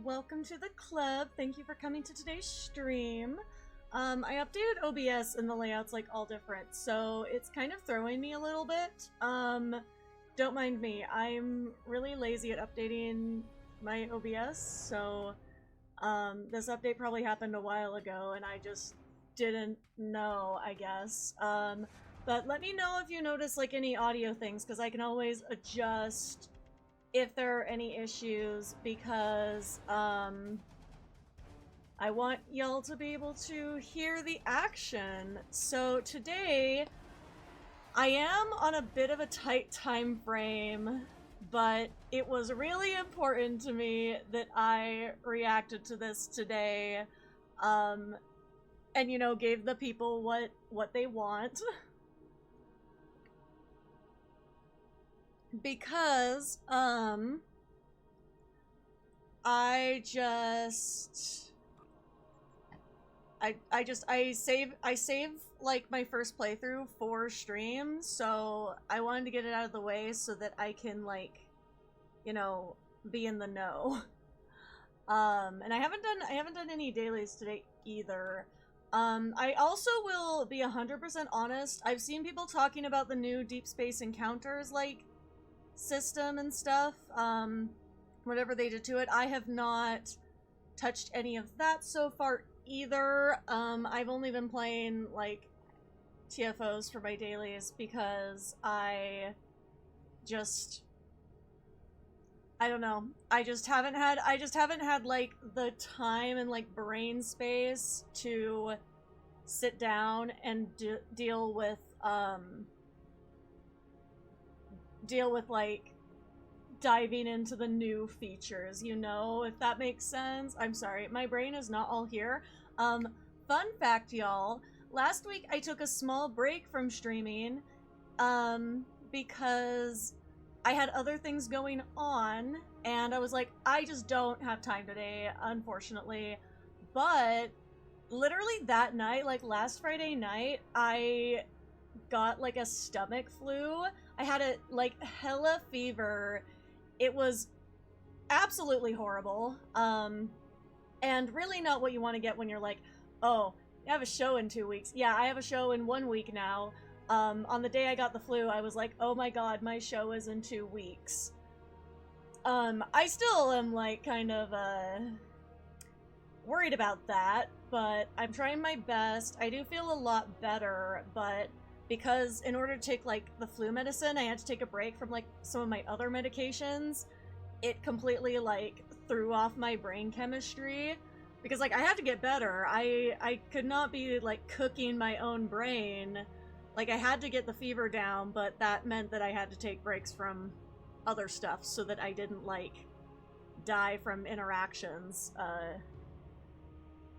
Welcome to the club. Thank you for coming to today's stream. I updated OBS and the layout's like all different, so it's kind of throwing me a little bit. Don't mind me. I'm really lazy at updating my OBS, so this update probably happened a while ago and I just didn't know, I guess. But let me know if you notice like any audio things, because I can always adjust if there are any issues, because I want y'all to be able to hear the action. So today I am on a bit of a tight time frame, but it was really important to me that I reacted to this today, and you know, gave the people what they want. Because, I save like my first playthrough for stream, so I wanted to get it out of the way so that I can, like, you know, be in the know. And I haven't done any dailies today either. I also will be 100% honest. I've seen people talking about the new Deep Space Encounters, like, system and stuff, whatever they did to it. I have not touched any of that so far either. I've only been playing, like, TFOs for my dailies because I don't know. I just haven't had, like, the time and, like, brain space to sit down and deal with, like, diving into the new features, you know, if that makes sense. I'm sorry, my brain is not all here. Fun fact, y'all, last week I took a small break from streaming, because I had other things going on, and I was like, I just don't have time today, unfortunately. But literally that night, like last Friday night, I got like a stomach flu. I had a like hella fever. It was absolutely horrible. And really not what you want to get when you're like, oh, I have a show in 2 weeks. Yeah, I have a show in 1 week now. On the day I got the flu, I was like, oh my god, my show is in 2 weeks. I still am like kind of worried about that, but I'm trying my best. I do feel a lot better, but because in order to take like the flu medicine, I had to take a break from like some of my other medications. It completely like threw off my brain chemistry, because like I had to get better. I could not be like cooking my own brain. Like I had to get the fever down, but that meant that I had to take breaks from other stuff so that I didn't like die from interactions.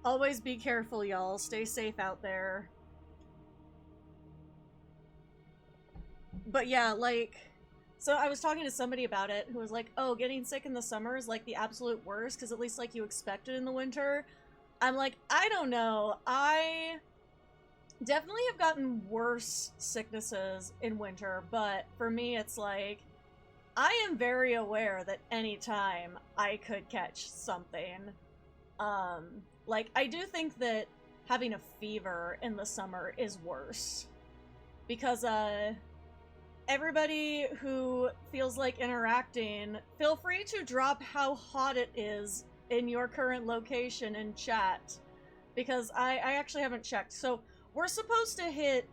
Always be careful, y'all. Stay safe out there. But yeah, like, so I was talking to somebody about it who was like, oh, getting sick in the summer is like the absolute worst, because at least like you expect it in the winter. I'm like, I don't know. I definitely have gotten worse sicknesses in winter, but for me it's like, I am very aware that anytime I could catch something. Like, I do think that having a fever in the summer is worse. Because, everybody who feels like interacting, feel free to drop how hot it is in your current location in chat, because I actually haven't checked. So we're supposed to hit.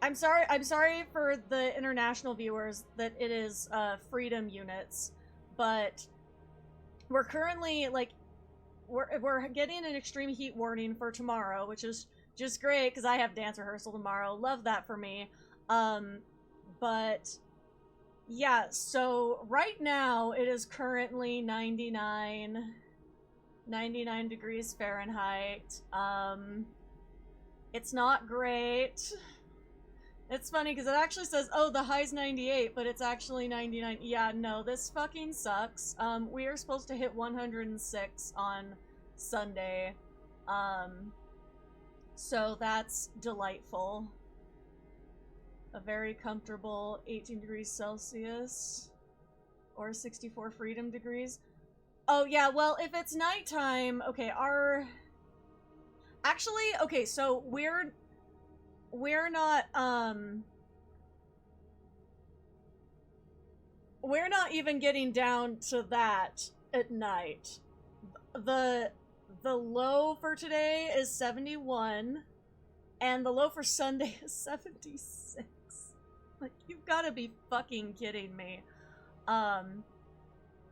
I'm sorry for the international viewers that it is freedom units, but we're currently like we're getting an extreme heat warning for tomorrow, which is just great because I have dance rehearsal tomorrow. Love that for me. But yeah, so right now it is currently 99 degrees Fahrenheit. It's not great. It's funny because it actually says, oh, the high's 98, but it's actually 99. Yeah, no, this fucking sucks. We are supposed to hit 106 on Sunday. So that's delightful. A very comfortable 18 degrees Celsius or 64 freedom degrees. Oh, yeah, well, if it's nighttime, okay, actually, okay, so we're not even getting down to that at night. The low for today is 71, and the low for Sunday is 76. Like, you've got to be fucking kidding me.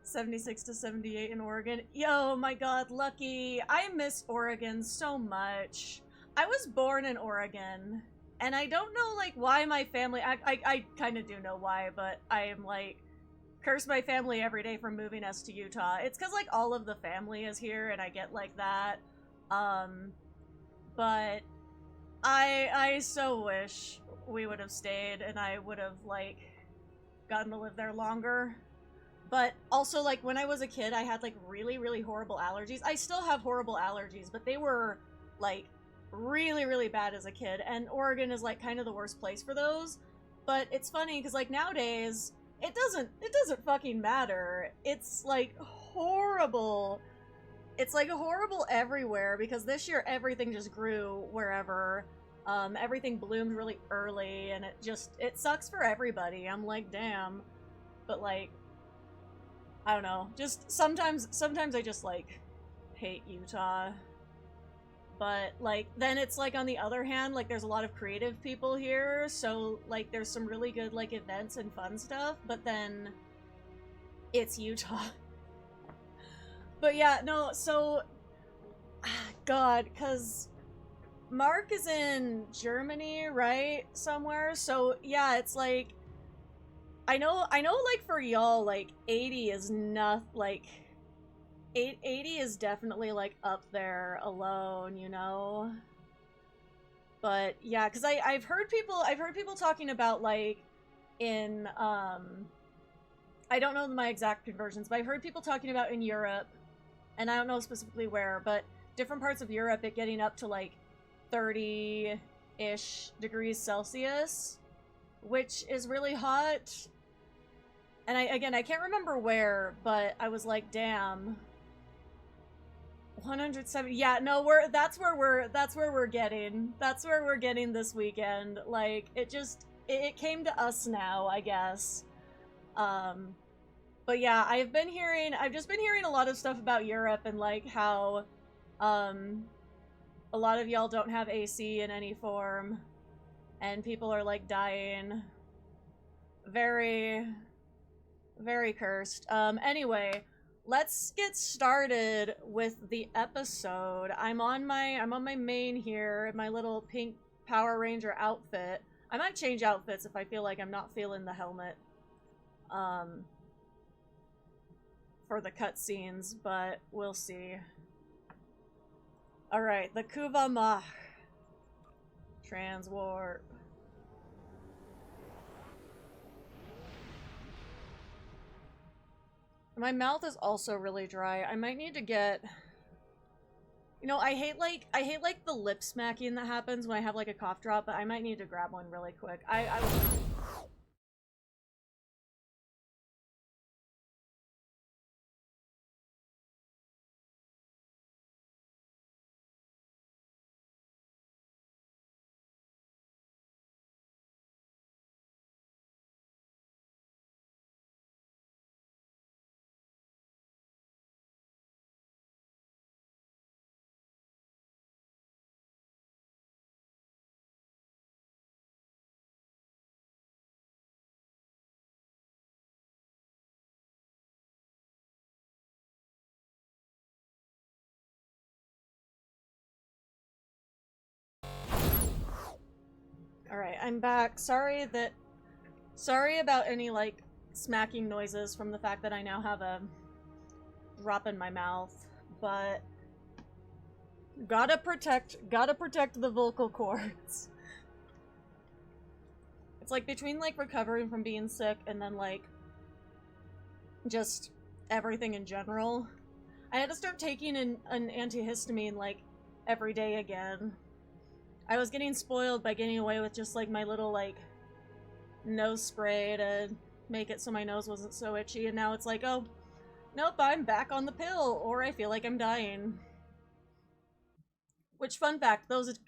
76 to 78 in Oregon. Yo, my god, lucky. I miss Oregon so much. I was born in Oregon, and I don't know, like, why my family... I kind of do know why, but I am, like, curse my family every day for moving us to Utah. It's because, like, all of the family is here, and I get, like, that. But I so wish we would have stayed, and I would have, like, gotten to live there longer. But also, like, when I was a kid, I had, like, really, really horrible allergies. I still have horrible allergies, but they were, like, really, really bad as a kid. And Oregon is, like, kind of the worst place for those. But it's funny, because, like, nowadays, it doesn't fucking matter. It's, like, horrible. It's, like, horrible everywhere, because this year everything just grew wherever. Everything bloomed really early, and it sucks for everybody. I'm like, damn. But, like, I don't know. Just sometimes I just, like, hate Utah. But, like, then it's, like, on the other hand, like, there's a lot of creative people here, so, like, there's some really good, like, events and fun stuff, but then it's Utah. But yeah, no, so, God, because Mark is in Germany, right? Somewhere, so, yeah, it's, like, I know, like, for y'all, like, 80 is not, like, 80 is definitely, like, up there alone, you know? But, yeah, because I've heard people talking about, like, in, I don't know my exact conversions, but I've heard people talking about in Europe, and I don't know specifically where, but different parts of Europe, it getting up to, like, 30-ish degrees Celsius, which is really hot. And I can't remember where, but I was like, damn. 170. Yeah, no, that's where we're getting this weekend. Like, it came to us now, I guess. But yeah, I've just been hearing a lot of stuff about Europe and, like, how a lot of y'all don't have AC in any form, and people are, like, dying. Very, very cursed. Anyway, let's get started with the episode. I'm on my main here, my little pink Power Ranger outfit. I might change outfits if I feel like I'm not feeling the helmet. For the cutscenes, but we'll see. Alright, the Kuvah'Magh. Transwarp. My mouth is also really dry. I might need to get... You know, I hate like the lip smacking that happens when I have, like, a cough drop, but I might need to grab one really quick. I Alright, I'm back. Sorry about any, like, smacking noises from the fact that I now have a drop in my mouth, but gotta protect the vocal cords. It's like between, like, recovering from being sick and then, like, just everything in general. I had to start taking an antihistamine, like, every day again. I was getting spoiled by getting away with just, like, my little, like, nose spray to make it so my nose wasn't so itchy, and now it's like, oh, nope, I'm back on the pill, or I feel like I'm dying. Which, fun fact, those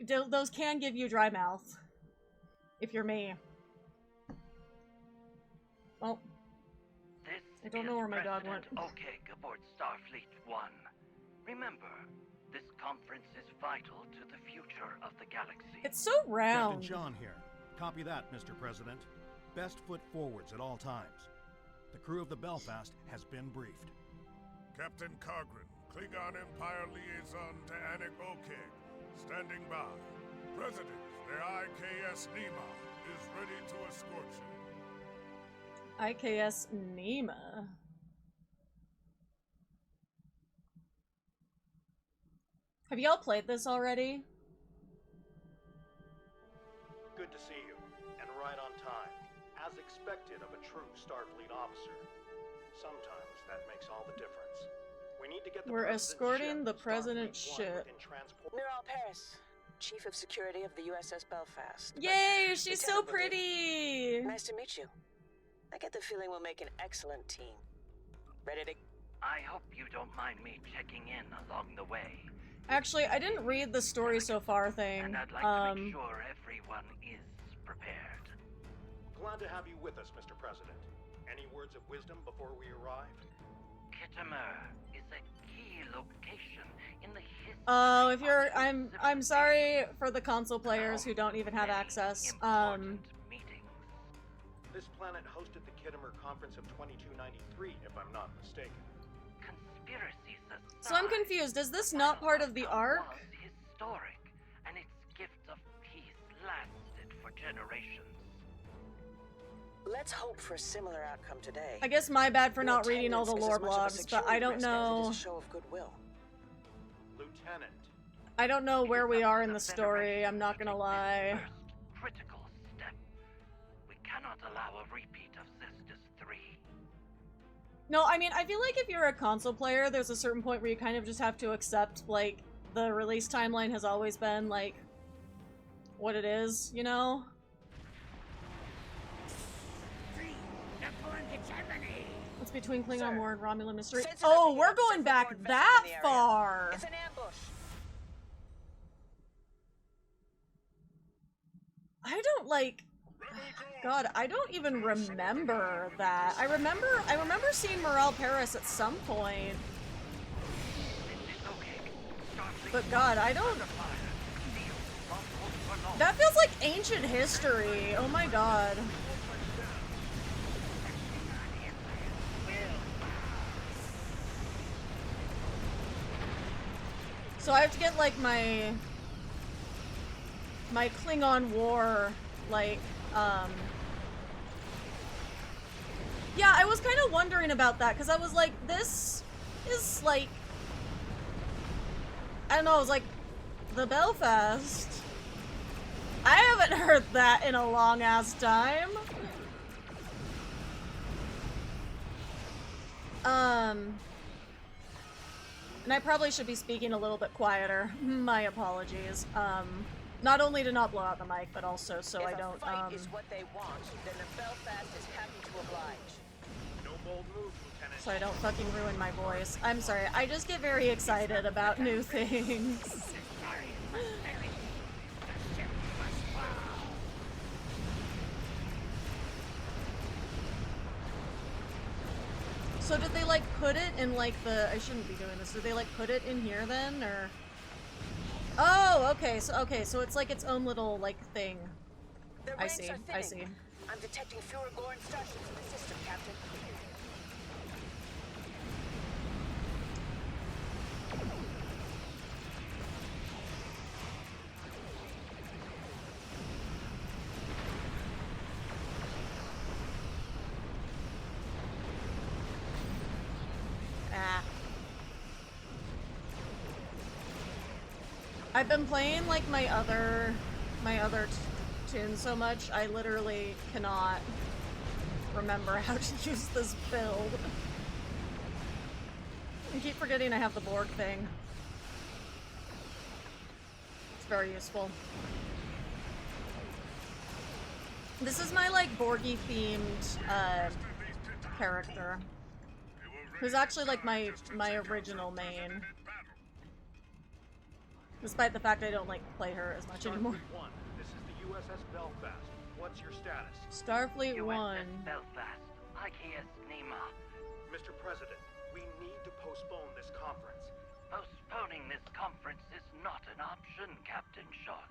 can give you dry mouth. If you're me. Well, I don't know where my dog went. Okay, aboard Starfleet 1. Remember, this conference is vital to the future of the galaxy. It's so round. Captain John here. Copy that, Mr. President. Best foot forwards at all times. The crew of the Belfast has been briefed. Captain Cargren, Klingon Empire Liaison to Anik Okeg, standing by. President, the IKS Nema is ready to escort you. IKS Nema. Have y'all played this already? Good to see you, and right on time, as expected of a true Starfleet officer. Sometimes that makes all the difference. We need to get the We're escorting the president's ship. Miral Paris, Chief of Security of the USS Belfast. Yay, she's so pretty! Nice to meet you. I get the feeling we'll make an excellent team. Ready to... I hope you don't mind me checking in along the way. Actually, I didn't read the story so far thing. And I'd like to make sure everyone is prepared. Glad to have you with us, Mr. President. Any words of wisdom before we arrive? Kittimer is a key location in the history. Oh, if you're... I'm sorry for the console players who don't even have access. This planet hosted the Kittimer Conference of 2293, if I'm not mistaken. Conspiracies aside, So I'm confused. Is this not part of the arc? was historic, and its gift of peace lasted for generations. Let's hope for a similar outcome today. I guess my bad for Your not reading all the attendance is lore as much of a blogs, but I security don't risk as it know... is a show of goodwill. Lieutenant. I don't know where we are in the story, I'm not gonna lie. First critical step. We cannot allow a repeat of Sisters 3. No, I mean, I feel like if you're a console player, there's a certain point where you kind of just have to accept, like, the release timeline has always been, like, what it is, you know? What's between Klingon War and Romulan mystery? Oh, we're going back that far! It's an ambush. I don't, like... God, I don't even remember that. I remember seeing Miral Paris at some point. But God, I don't... That feels like ancient history. Oh my God. So I have to get, like, my Klingon War, like, yeah, I was kind of wondering about that, because I was like, this is, like, I don't know, it was like, the Belfast. I haven't heard that in a long-ass time. And I probably should be speaking a little bit quieter. My apologies. Not only to not blow out the mic, but also so I don't, If a fight is what they want, then the Belfast is happy to oblige. No bold move, Lieutenant. so I don't fucking ruin my voice. I'm sorry, I just get very excited about new things. So did they, like, put it in, like, the... I shouldn't be doing this. Did they, like, put it in here, then, or... Oh, okay, so it's, like, its own little, like, thing. I see, I see. I'm detecting fewer Goran starships in the system, Captain. I've been playing like my other tunes so much, I literally cannot remember how to use this build. I keep forgetting I have the Borg thing. It's very useful. This is my like Borgy themed character, who's actually like my original main. Despite the fact I don't like play her as much anymore. Starfleet 1, this is the USS Belfast. What's your status? Starfleet 1. USS Belfast, IKS Nema. Mr. President, we need to postpone this conference. Postponing this conference is not an option, Captain Sean.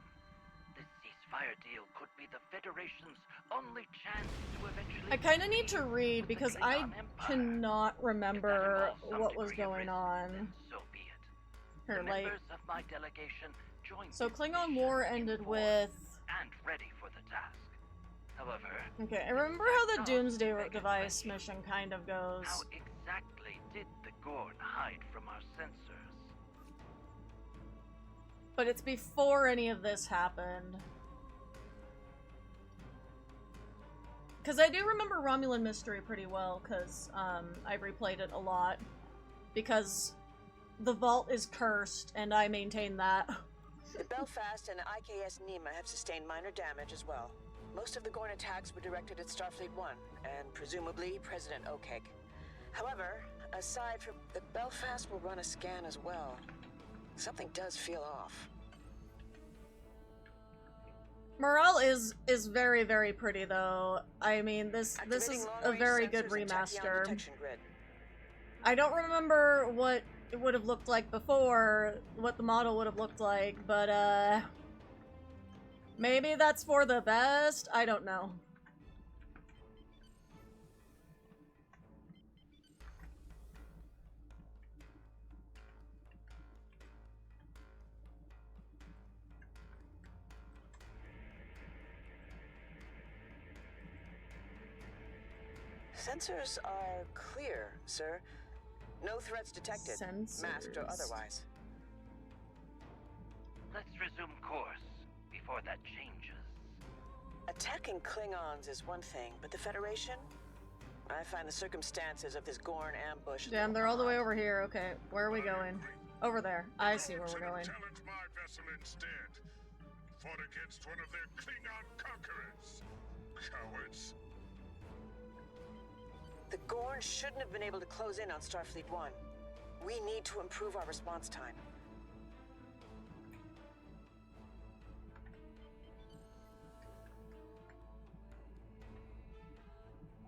This ceasefire deal could be the Federation's only chance to eventually... I kind of need to read because I cannot remember what was going on. So be it. Here, The like, members of my delegation joined so this Klingon mission War ended informed with... and ready for the task. However, Okay, I remember how the Doomsday Device mission kind of goes. how exactly did the Gorn hide from our sensors? But it's before any of this happened. Because I do remember Romulan Mystery pretty well, because I replayed it a lot. Because the vault is cursed, and I maintain that. The Belfast and IKS Nema have sustained minor damage as well. Most of the Gorn attacks were directed at Starfleet 1, and presumably President Okeg. However, aside from the Belfast will run a scan as well. Something does feel off. Morale is very, very pretty, though. I mean, this is a very good remaster. I don't remember what it would have looked like before, what the model would have looked like, but, maybe that's for the best? I don't know. Sensors are clear, sir. No threats detected, masked or otherwise. Let's resume course before that changes. Attacking Klingons is one thing, but the Federation? I find the circumstances of this Gorn ambush... Damn, they're all the way over here. Okay, where are we going? Over there. I see where we're going. Challenge my vessel instead. Fought against one of their Klingon conquerors. Cowards. The Gorn shouldn't have been able to close in on Starfleet 1. We need to improve our response time.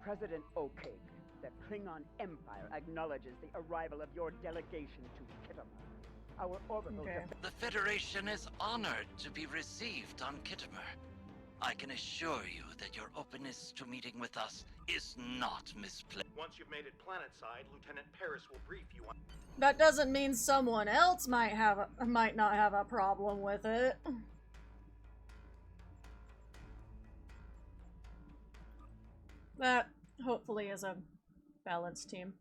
President Okeg, the Klingon Empire acknowledges the arrival of your delegation to Kittimer. Our orbital... Okay. The Federation is honored to be received on Kittimer. I can assure you that your openness to meeting with us is not misplaced. Once you've made it planetside, Lieutenant Paris will brief you on... That doesn't mean someone else might not have a problem with it. That hopefully is a balanced team.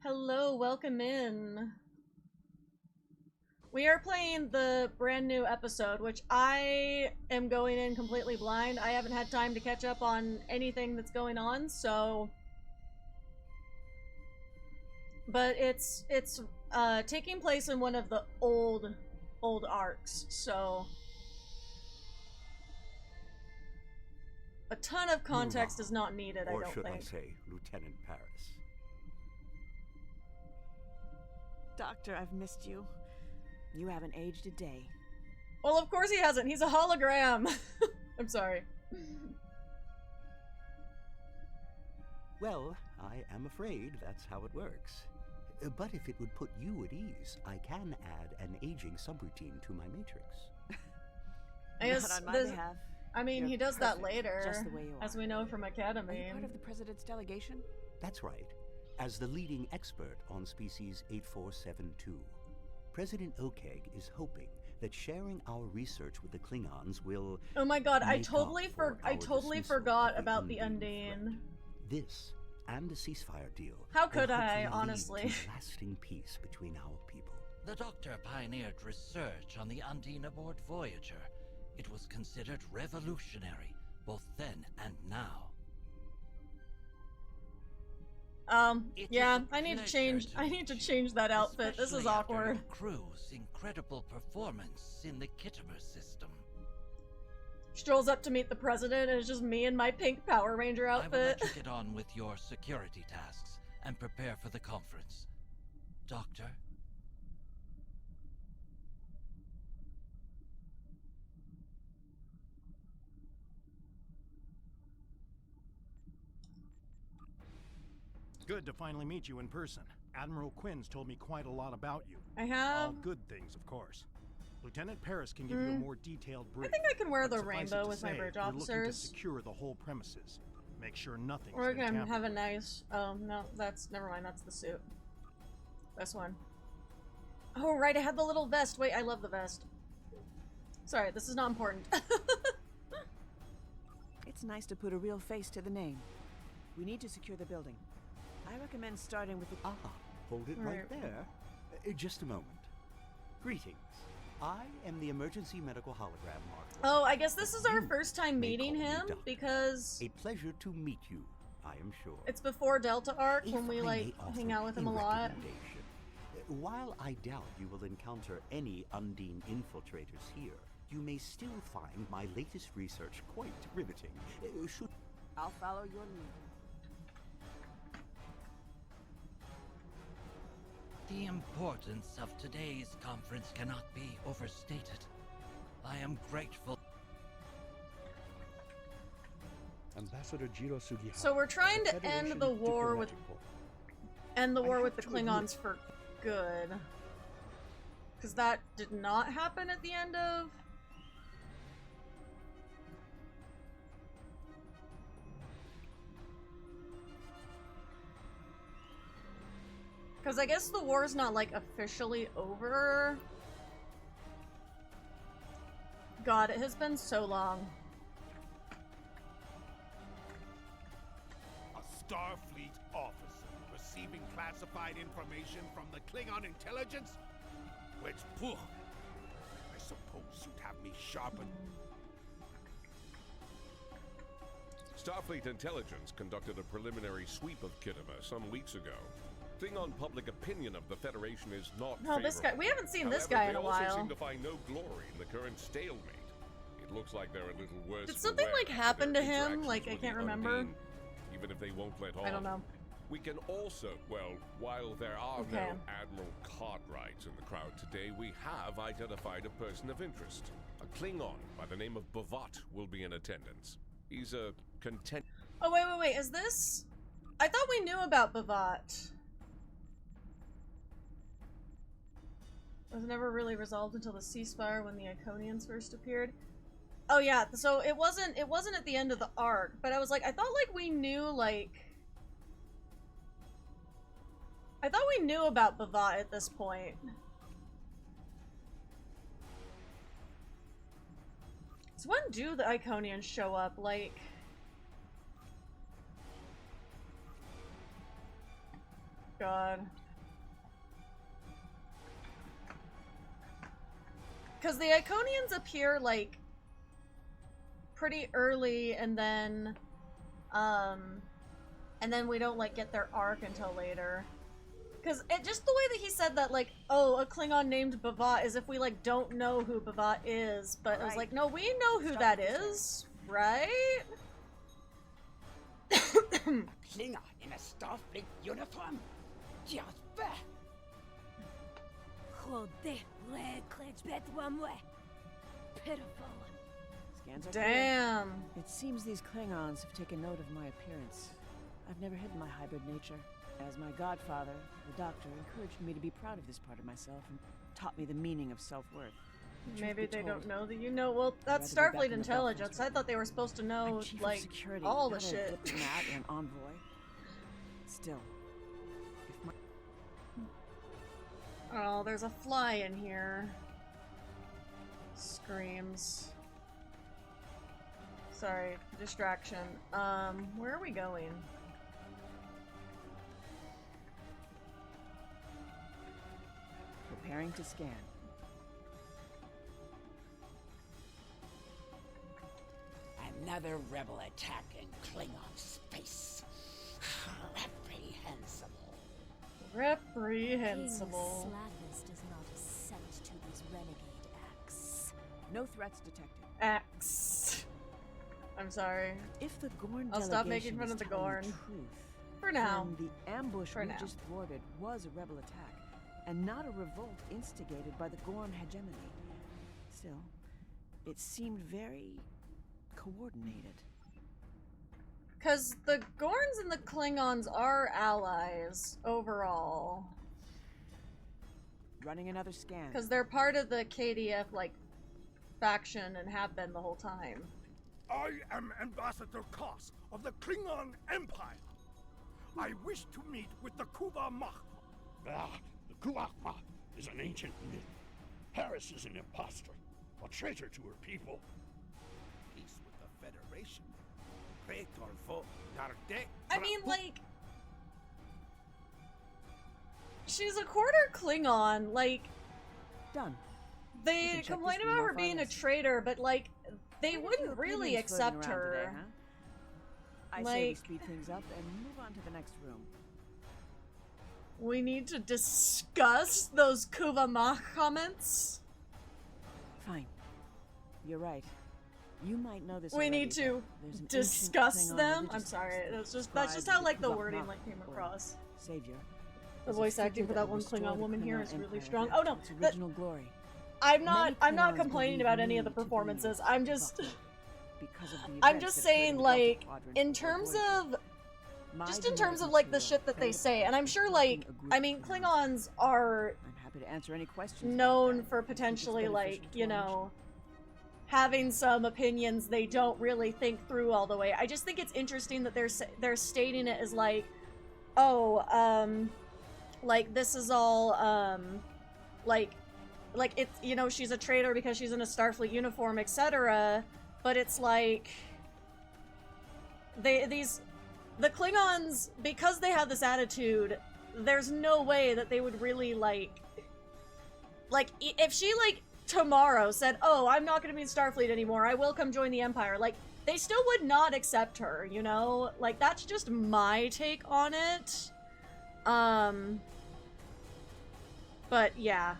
Hello, welcome in. We are playing the brand new episode, which I am going in completely blind. I haven't had time to catch up on anything that's going on, so... But it's taking place in one of the old arcs, so... A ton of context is not needed, I don't think. Or should I say, Lieutenant Paris? Doctor, I've missed you. You haven't aged a day. Well, of course he hasn't. He's a hologram. I'm sorry. Well, I am afraid that's how it works. But if it would put you at ease, I can add an aging subroutine to my matrix. I guess Not on my behalf. I mean, You're he does that perfect, later, just the way you as are. we know from Are Academy. you part of the President's delegation? That's right. As the leading expert on species 8472, President Okeg is hoping that sharing our research with the Klingons will... Oh my god, I make totally up for our forgot dismissal about of the Undine. threat. This and a ceasefire deal. How could will I, hopefully lead honestly? to lasting peace between our people. The Doctor pioneered research on the Undine aboard Voyager. It was considered revolutionary, both then and now. Yeah, I need to change. I need to change that outfit. This is Especially after awkward. your crew's incredible performance in the Kittimer system. Strolls up to meet the president, and it's just me in my pink Power Ranger I will outfit. let you get on with your security tasks and prepare for the conference. Doctor? Good to finally meet you in person. Admiral Quinn's told me quite a lot about you. I have. All good things, of course. Lieutenant Paris can give you a more detailed brief. I think I can wear but the suffice it rainbow to with my say, bridge we're looking to officers. secure the whole premises. Make sure nothing's We're been gonna tampered have a with. nice. Oh no, that's never mind. That's the suit. This one. Oh right, I had the little vest. Wait, I love the vest. Sorry, this is not important. It's nice to put a real face to the name. We need to secure the building. I recommend starting with the... Ah, hold it right there. Just a moment. Greetings. I am the emergency medical hologram marker. Oh, I guess this is our first time may meeting call me him Doctor. because A pleasure to meet you, I am sure. it's before Delta Arc If when we I like may offer hang out with him a a lot. recommendation, while I doubt you will encounter any Undine infiltrators here, you may still find my latest research quite riveting. Should I'll follow your lead. The importance of today's conference cannot be overstated. I am grateful. Ambassador Jiro Sugihara. So we're trying to Federation end the war with Diplomatic Corps. the Klingons for good. Because that did not happen at the end of... Because I guess the war's not, like, officially over. God, it has been so long. A Starfleet officer receiving classified information from the Klingon intelligence? Which, pooh, I suppose you'd have me sharpen. Starfleet intelligence conducted a preliminary sweep of Kittimer some weeks ago. Klingon public opinion of the Federation is not No, this guy. We haven't seen this guy in a However, they also while. seem to find no glory in the current stalemate. It looks like they're a little worse. Did for something, wear like, for happen their to him? interactions Like, I with can't the remember. Undine, even if they won't let on. I don't know. We can also, well, while there are Okay. no Admiral Cartwrights in the crowd today, we have identified a person of interest. A Klingon by the name of Bovat will be in attendance. He's a content. Oh, wait. Is this... I thought we knew about Bovat. It was never really resolved until the ceasefire when the Iconians first appeared. Oh yeah, so it wasn't at the end of the arc, but I was like, I thought like we knew like... I thought we knew about Bovat at this point. So when do the Iconians show up? Like... God. Because the Iconians appear, like, pretty early, and then we don't, like, get their arc until later. Because just the way that he said that, like, oh, a Klingon named Bovat, as if we, like, don't know who Bovat is, but I was like, no, we know who that is, right? A Klingon in a Starfleet uniform? Just fair. Pitiful. Scans are Damn. clear. It seems these Klingons have taken note of my appearance. I've never hidden my hybrid nature. As my godfather, the Doctor, encouraged me to be proud of this part of myself and taught me the meaning of self-worth. Maybe they don't know that you know. Well, that's I'd rather be back Starfleet in the intelligence. Belfast I thought they were supposed to know, I'm chief like, of security, all the not a shit. diplomat or an envoy. Still, if my Oh, there's a fly in here. Screams. Sorry, distraction. Where are we going? Preparing to scan. Another rebel attack in Klingon space. Reprehensible. Reprehensible. King Slavis does not assent to these renegade acts. No threats detected. Acts. I'm sorry. If the Gorn I'll stop making fun delegation of the is telling Gorn. truth, For now. then the ambush For we now. just thwarted was a rebel attack, and not a revolt instigated by the Gorn hegemony. Still, it seemed very coordinated. Because the Gorns and the Klingons are allies, overall. Running another scan. Because they're part of the KDF, like, faction and have been the whole time. I am Ambassador Koss of the Klingon Empire. I wish to meet with the Kuvah'Magh. Ah, the Kuvah'Magh is an ancient myth. Harris is an imposter, a traitor to her people. Peace with the Federation. Praetor vo Narde. I mean, like... She's a quarter Klingon, like... Done. They complain about her being a traitor, but, like, they wouldn't really accept her. Today, huh? I say we speed things up and move on to the next room. We need to discuss those Kuvah'Magh comments. Fine. You're right. You might know this. We already, need to there's an discuss ancient Klingon them. religious I'm sorry. text That's just how, like, the describes wording, Kuvah'Magh, like, came or across. Savior. The as a voice acting figure for that one restored Klingon the woman here Klingon is really Empire strong. back Oh no, to its original glory. I'm Many not Klingons complaining believe about any of me the to be performances. I'm just because of the I'm events just that occurred saying, in the like, Delta Quadrant in of terms Voyager. of My just in genetic terms of, like, the material shit that they carried say, and I'm sure, a like, group I mean, of Klingons are I'm happy to answer any questions. known about that, for if it's potentially, beneficial like, to you our know, having some opinions they don't really think through all the way. I just think it's interesting that they're stating it as, like, oh, like, this is all, like it's, you know, she's a traitor because she's in a Starfleet uniform, etc. But it's like the Klingons, because they have this attitude, there's no way that they would really like if she, like, tomorrow said, oh, I'm not gonna be in Starfleet anymore, I will come join the Empire, like, they still would not accept her, you know? Like, that's just my take on it. But yeah.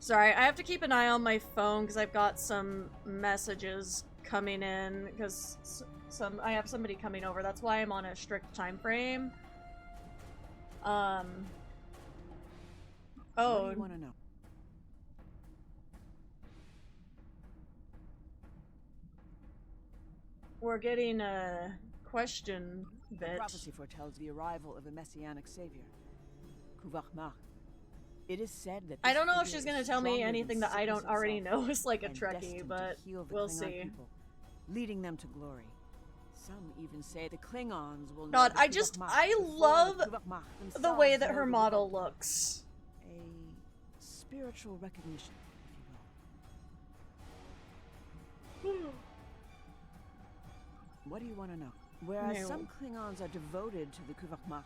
Sorry, I have to keep an eye on my phone because I've got some messages coming in because I have somebody coming over. That's why I'm on a strict time frame. What do Oh, you want to know? we're getting a question The bit. prophecy foretells the arrival of a messianic savior, Kuvah'Magh. It is said that I this don't know if figure she's is gonna tell me stronger than anything that I sickness don't already itself, know is like a and Trekkie, destined to but heal the we'll Klingon see. people, leading them to glory. Some even say the Klingons will know God, the I just, Kuvah'Magh I before love the Kuvah'Magh the way themselves that her know the model world. looks. A spiritual recognition, if you will. What do you want to know? Whereas No. some Klingons are devoted to the Kuvah'Magh,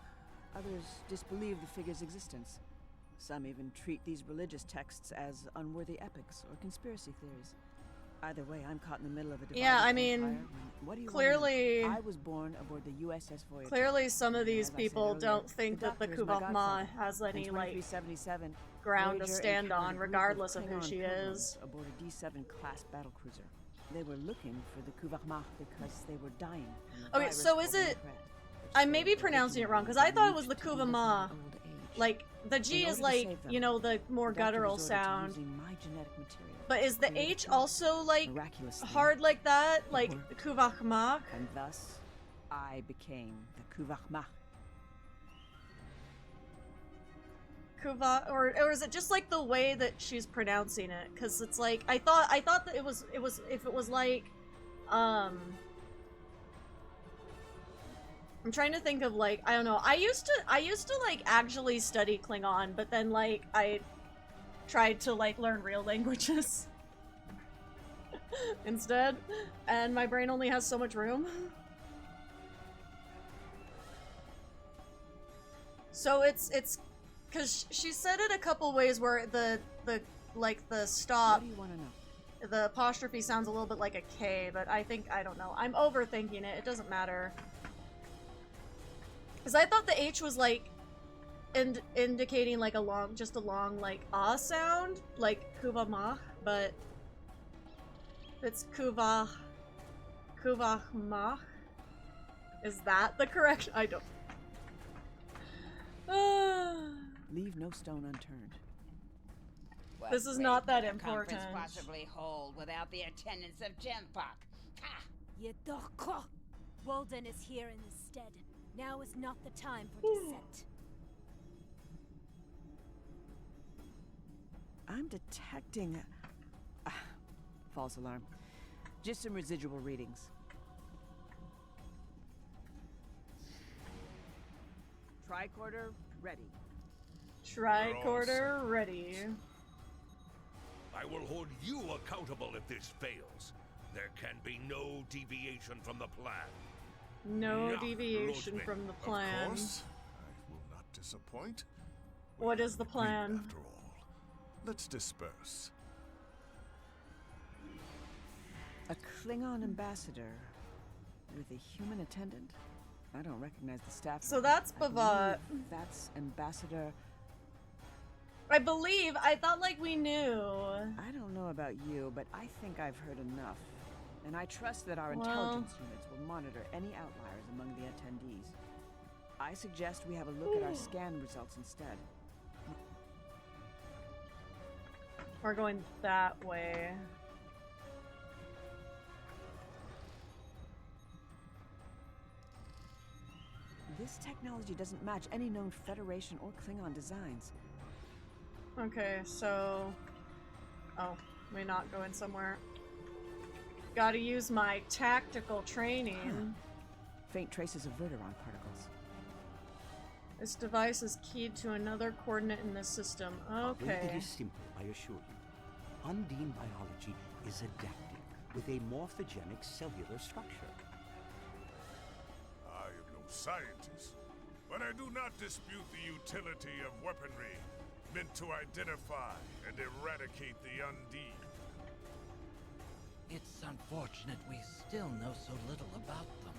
others disbelieve the figure's existence. Some even treat these religious texts as unworthy epics or conspiracy theories. Either way, I'm caught in the middle of a divided Yeah, I mean, empire. What do you clearly- want to know? I was born aboard the USS Voyager. Clearly, some of And these as I said people earlier, don't think that the Doctor is my Kuvah'Magh godfather. has any, In like, 2377, ground to Voyager stand encountered on, a group regardless of who Klingon she pilgrims is. aboard a D7 class battlecruiser. They were looking for the Kuvah'Magh because they were dying from the Okay, virus so is called it- Nukret, which I they may be pronouncing it wrong, because I thought it was the believed to be Kuvah'Magh. from old age. Like, the G In is order to like, save them, you know, the more the doctor guttural resorted to sound. using my genetic material But is to the create a H cure. also, like, Miraculously, hard like that? Like, worked. Kuvah'Magh? and thus I became the Kuvah'Magh. Or is it just like the way that she's pronouncing it? Because it's like I thought that it was if it was like I'm trying to think of, like, I don't know. I used to like actually study Klingon, but then, like, I tried to, like, learn real languages instead, and my brain only has so much room. So it's Because she said it a couple ways where the stop, What do you want to know? the apostrophe sounds a little bit like a K, but I don't know. I'm overthinking it. It doesn't matter. Because I thought the H was like indicating like just a long like ah sound, like Kuvah'Magh, but it's Kuvah'Magh. Is that the correct? I don't. Leave no stone unturned. What This is weight not that could a important. conference possibly hold without the attendance of Genpok? Ha! Yedoko! Walden is here in his stead. Now is not the time for dissent. I'm detecting... false alarm. Just some residual readings. Tricorder ready. Tricorder ready. I will hold you accountable if this fails. There can be no deviation from the plan. No Ja, deviation Lodman. from the plan. Of course, I will not disappoint. What is the plan? After all, let's disperse. A Klingon ambassador with a human attendant? I don't recognize the staff. So that's I Bavat. believe that's Ambassador... I thought like we knew. I don't know about you, but I think I've heard enough. And I trust that our intelligence units will monitor any outliers among the attendees. I suggest we have a look at our scan results instead. We're going that way. This technology doesn't match any known Federation or Klingon designs. Okay, so... Oh, we're not going somewhere. Gotta use my tactical training. Faint traces of Verteron particles. This device is keyed to another coordinate in this system. Okay. It is simple, I assure you. Undine biology is adaptive with a morphogenic cellular structure. I am no scientist, but I do not dispute the utility of weaponry meant to identify and eradicate the Undine. It's unfortunate we still know so little about them,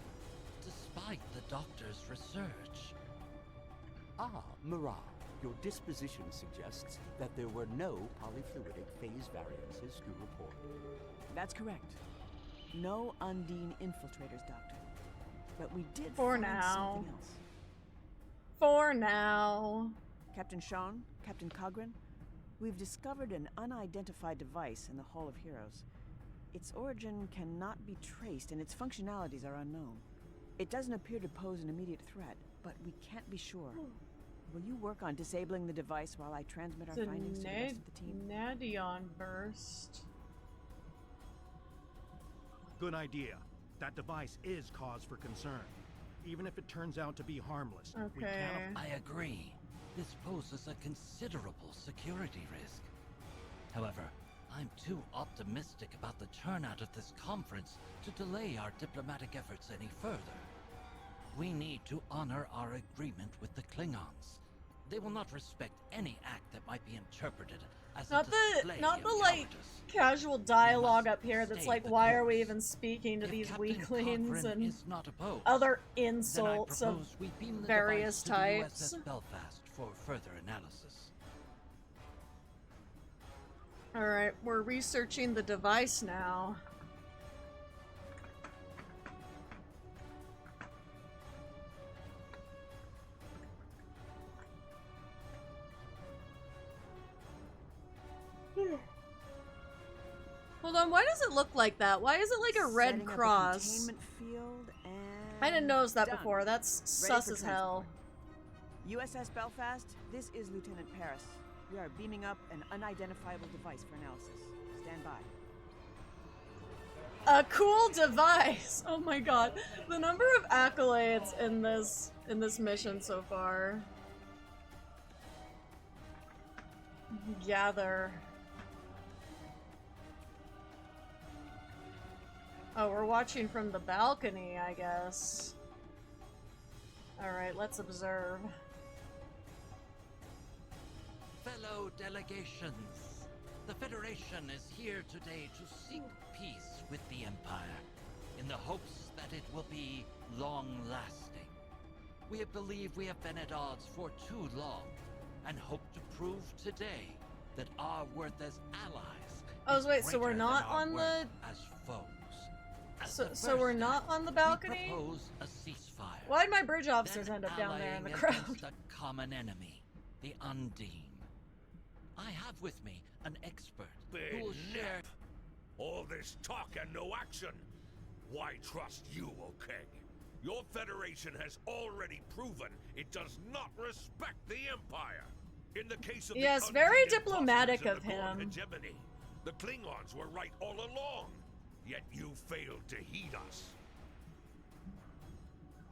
despite the doctor's research. Ah, Mirage, your disposition suggests that there were no polyfluidic phase variances to report. That's correct. No Undine infiltrators, Doctor. But we did For find now. something else. For now. Captain Sean, Captain Cogran, we've discovered an unidentified device in the Hall of Heroes. Its origin cannot be traced and its functionalities are unknown. It doesn't appear to pose an immediate threat, but we can't be sure. Will you work on disabling the device while I transmit our findings to the rest of the team? Nadion burst. Good idea. That device is cause for concern. Even if it turns out to be harmless, we Okay. can't... I agree. This poses a considerable security risk. However, I'm too optimistic about the turnout of this conference to delay our diplomatic efforts any further. We need to honor our agreement with the Klingons. They will not respect any act that might be interpreted as a display not of the like cowardice. casual dialogue must up here that's stay like, the why are we course. even speaking to If these Captain weaklings Cochrane and is not opposed, other then I insults of propose we beam the various device to types. the USS Belfast for further analysis. Alright, we're researching the device now. Hold on, why does it look like that? Why is it like a red Setting up a cross? containment field and I didn't notice that done. before. That's Ready sus for as hell. USS Belfast, this is Lieutenant Paris. We are beaming up an unidentifiable device for analysis. Stand by. A cool device! Oh my god. The number of accolades in this mission so far. Gather. Oh, we're watching from the balcony, I guess. Alright, let's observe. Fellow delegations, the Federation is here today to seek peace with the Empire, in the hopes that it will be long-lasting. We believe we have been at odds for too long, and hope to prove today that our worth as allies is wait, so we're greater not than our on the... worth as foes. So we're not on the balcony? We propose a ceasefire. Why'd my bridge officers Then end up down there in the allying crowd? against a common enemy, the Undine. I have with me an expert who will share... All this talk and no action. Why trust you, Okeg? Your Federation has already proven it does not respect the Empire. In the case of yes, the very Undine diplomatic imposters of in the Gorn him. hegemony, the Klingons were right all along. Yet you failed to heed us.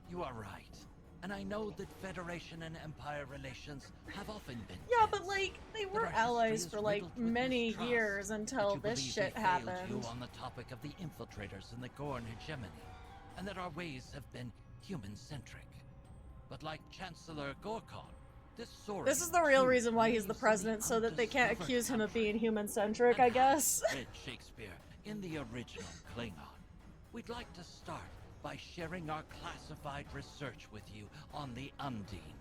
You are right. And I know that Federation and Empire relations have often been Yeah, tense. but like, they That were our history allies is for like riddled with many mistrust, years that until you this believe shit we failed happened. you on the topic of the infiltrators in the Gorn hegemony, and that our ways have been human-centric. But like Chancellor Gorkon, This is the real reason why he's the president, so that they can't accuse him of being human-centric, I guess. read Shakespeare in the original Klingon. We'd like to start by sharing our classified research with you on the Undine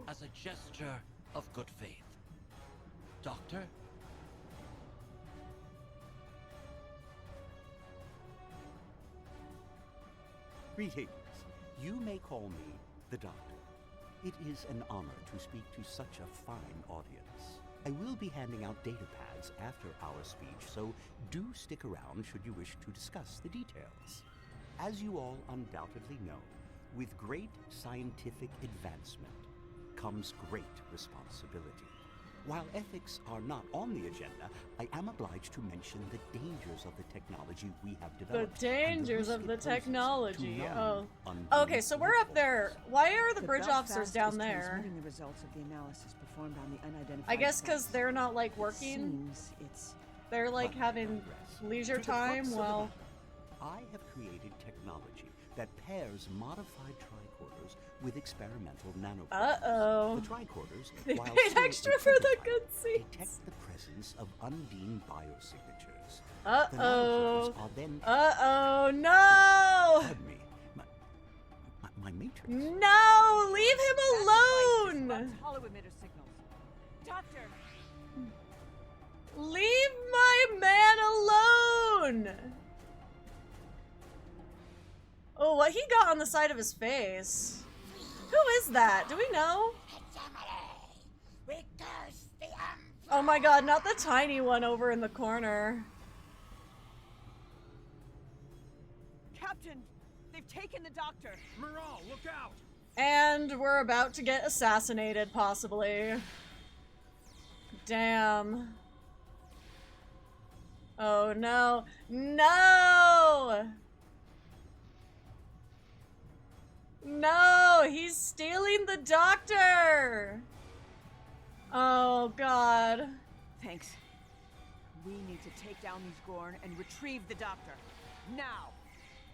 as a gesture of good faith. Doctor? Greetings. You may call me the Doctor. It is an honor to speak to such a fine audience. I will be handing out data pads after our speech, so do stick around should you wish to discuss the details. As you all undoubtedly know, with great scientific advancement comes great responsibility. While ethics are not on the agenda, I am obliged to mention the dangers of the technology we have developed. The dangers of the technology. Oh. Undine Okay, so we're up there. Why are the bridge officers Belfast down is there? transmitting the results of the analysis performed on the unidentified I guess because sites. they're not like It working. seems it's They're like having leisure To the time crux of the while. matter, I have created technology that pairs modified tricorders with experimental nanoparticles. Uh-oh. The tricorders, They while paid still extra a for the prototype, good seats. detect the presence of Undine biosignatures. The Uh-oh. nanoparticles are then... Uh-oh, no! Pardon me. My matrix. No! Leave him alone! hollow emitter signals. Doctor! Leave my man alone! Oh, what he got on the side of his face? Who is that? Do we know? Oh my god, not the tiny one over in the corner. Captain! They've taken the doctor! Miral, look out! And we're about to get assassinated, possibly. Damn. Oh no. No! No! He's stealing the doctor! Oh god. Thanks. We need to take down these Gorn and retrieve the doctor. Now!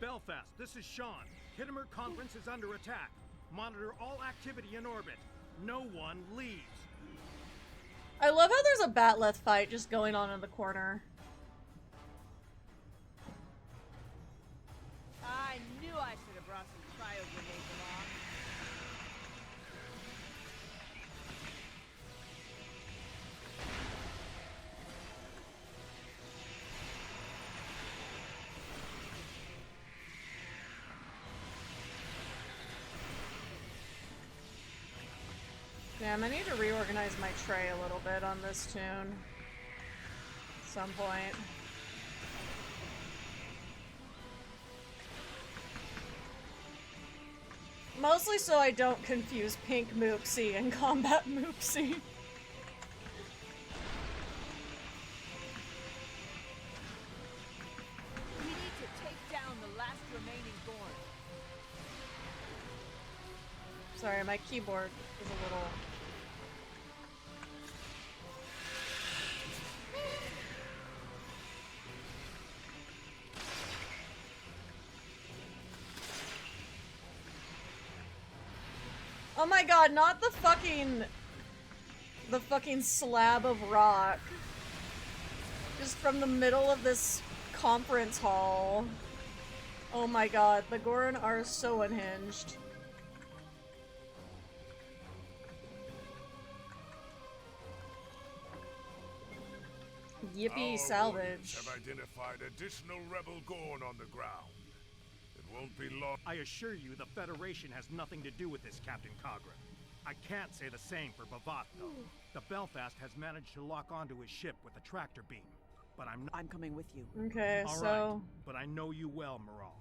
Belfast, this is Sean. Kittimer Conference is under attack. Monitor all activity in orbit. No one leaves. I love how there's a Batleth fight just going on in the corner. I knew I should have brought some cryo grenades along. Damn, I need to reorganize my tray a little bit on this tune. At some point. Mostly so I don't confuse Pink Moopsie and Combat Moopsie. We need to take down the last remaining Gorn. Sorry, my keyboard is a little... Oh my god, not the fucking... the fucking slab of rock. Just from the middle of this conference hall. Oh my god, the Goron are so unhinged. Yippee, Our salvage. warriors have identified additional rebel Gorn on the ground. It won't be long. I assure you the Federation has nothing to do with this, Captain Cogra. I can't say the same for Bavath, though. The Belfast has managed to lock onto his ship with a tractor beam. But I'm coming with you. Okay, All so... right, but I know you well, Moral.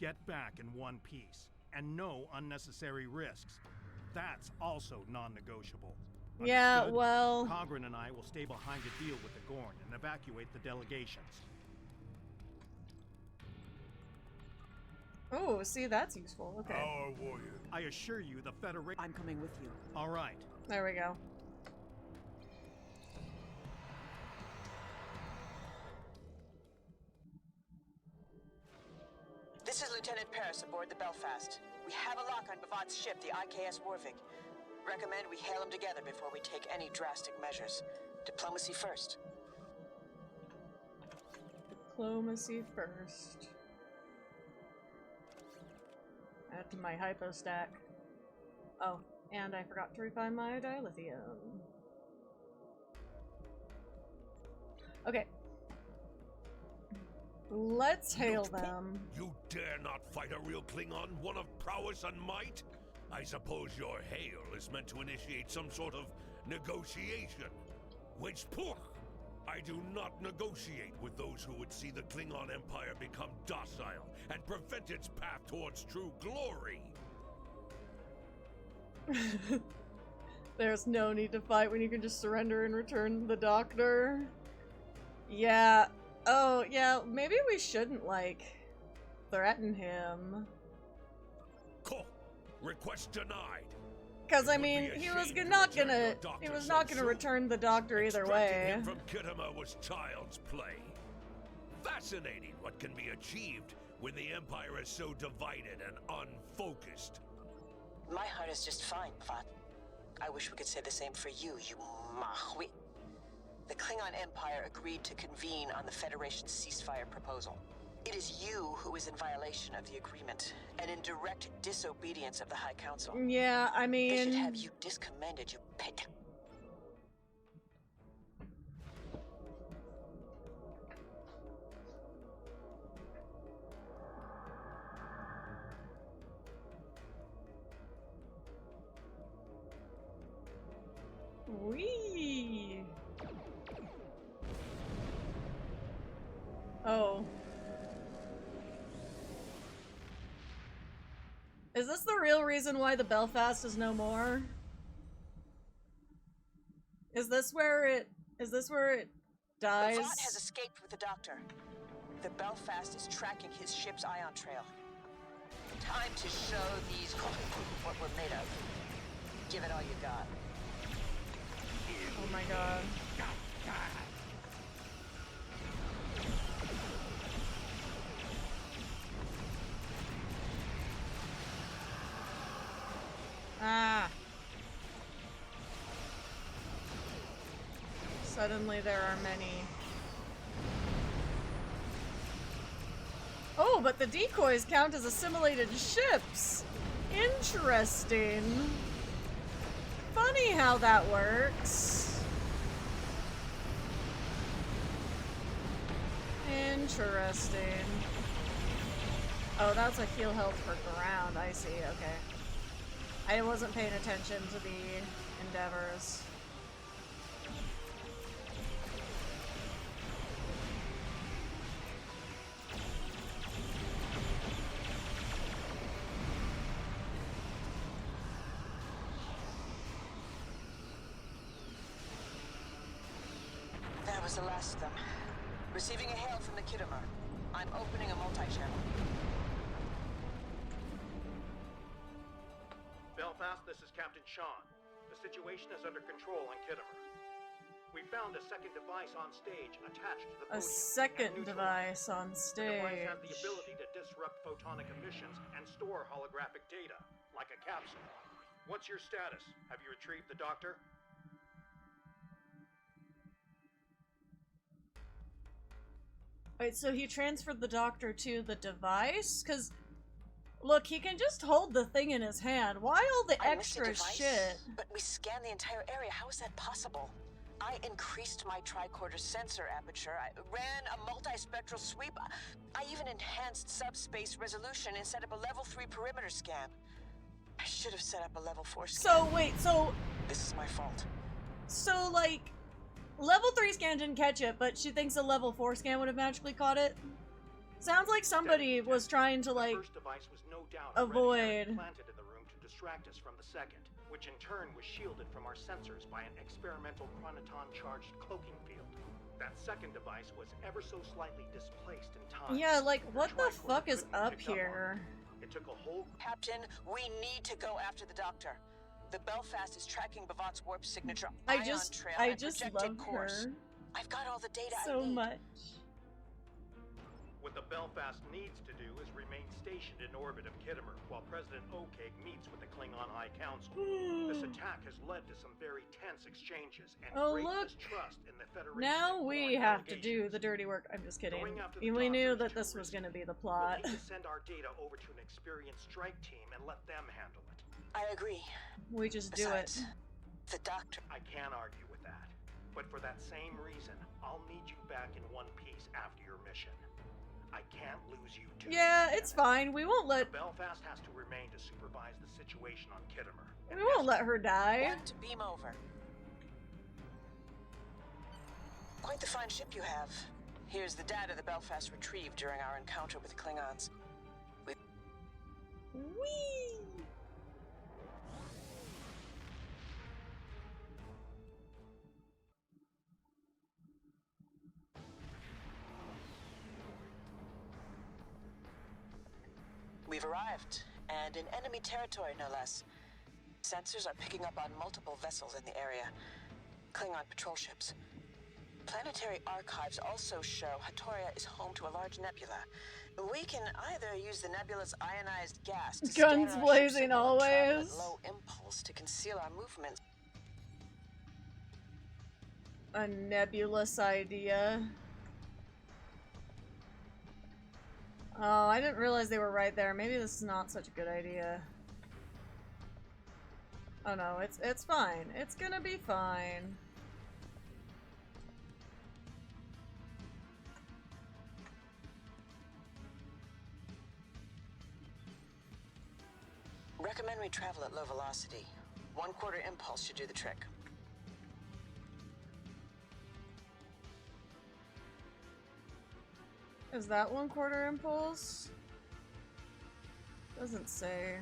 Get back in one piece, and no unnecessary risks. That's also non-negotiable. Yeah, Understood? well... Cogran and I will stay behind to deal with the Gorn and evacuate the delegations. Oh, see, that's useful. Okay. Our warriors. I assure you the Federation... I'm coming with you. All right. There we go. This is Lieutenant Paris aboard the Belfast. We have a lock on Bavath's ship, the IKS Warvik. Recommend we hail them together before we take any drastic measures. Diplomacy first. Diplomacy first. Add to my hypo stack. Oh, and I forgot to refine my dilithium. Okay. Let's hail them. You dare not fight a real Klingon, one of prowess and might? I suppose your hail is meant to initiate some sort of negotiation. Which poor! I do not negotiate with those who would see the Klingon Empire become docile and prevent its path towards true glory. There's no need to fight when you can just surrender and return the doctor. Yeah. Oh, yeah, maybe we shouldn't, like, threaten him. Cool. Request denied. Because, I mean, he was not gonna return the doctor either way. Extracting him from Kittima was child's play. Fascinating what can be achieved when the Empire is so divided and unfocused. My heart is just fine, Bavath. I wish we could say the same for you, you mahwi. The Klingon Empire agreed to convene on the Federation's ceasefire proposal. It is you who is in violation of the agreement, and in direct disobedience of the High Council. Yeah, I mean... They should have you discommended, you pet. Whee! Oh. Is this the real reason why the Belfast is no more? Is this where it dies? Bavath has escaped with the Doctor. The Belfast is tracking his ship's ion trail. Time to show these what we're made of. Give it all you got. Oh my god. Ah. Suddenly there are many. Oh, but the decoys count as assimilated ships. Interesting. Funny how that works. Interesting. Oh, that's a heal health for ground. I see. Okay. I wasn't paying attention to the endeavors. That was the last of them. Receiving a hail from the Kittima. I'm opening a multi-channel. Belfast, this is Captain Sean. The situation is under control on Kittima. We found a second device on stage attached to the podium. A second device on stage. The device has the ability to disrupt photonic emissions and store holographic data, like a capsule. What's your status? Have you retrieved the Doctor? Wait, so he transferred the doctor to the device? Because, look, he can just hold the thing in his hand. Why all the I missed a extra device, shit? But we scanned the entire area. How is that possible? I increased my tricorder sensor aperture. I ran a multispectral sweep. I even enhanced subspace resolution and set up a level 3 perimeter scan. I should have set up a level 4 scan. So, wait, so... This is my fault. So, like, level 3 scan didn't catch it, but she thinks a level 4 scan would have magically caught it? Sounds like somebody was trying to, like, The first device was no doubt avoid... planted in the room to distract us from the second, which in turn was shielded from our sensors by an experimental chronoton-charged cloaking field. That second device was ever so slightly displaced in time. Yeah, like, what the fuck is up here? It took a whole... Captain, we need to go after the doctor. The Belfast is tracking Bavot's warp signature, I ion just trail, love and projected course. her I've got all the data I so need. much. What the Belfast needs to do is remain stationed in orbit of Kittimer while President Okeg meets with the Klingon High Council. This attack has led to some very tense exchanges and great distrust in the Federation. Now we have to do the dirty work. I'm just kidding. We knew that this was going to be the plot. We'll need to send our data over to an experienced strike team and let them handle it. I agree. We just Besides, do it. The doctor... I can't argue with that. But for that same reason, I'll need you back in one piece after your mission. I can't lose you too. Yeah, it's fine. We won't let... Belfast has to remain to supervise the situation on Kittimer. We won't let her die. Want to beam over. Quite the fine ship you have. Here's the data the Belfast retrieved during our encounter with the Klingons. Whee! We've arrived, and in enemy territory, no less. Sensors are picking up on multiple vessels in the area. Klingon patrol ships. Planetary archives also show Hatoria is home to a large nebula. We can either use the nebula's ionized gas to guns blazing always. Low impulse to conceal our movements. A nebulous idea. Oh, I didn't realize they were right there. Maybe this is not such a good idea. Oh no, it's fine. It's gonna be fine. Recommend we travel at low velocity. 1/4 impulse should do the trick. Is that 1/4 impulse? Doesn't say.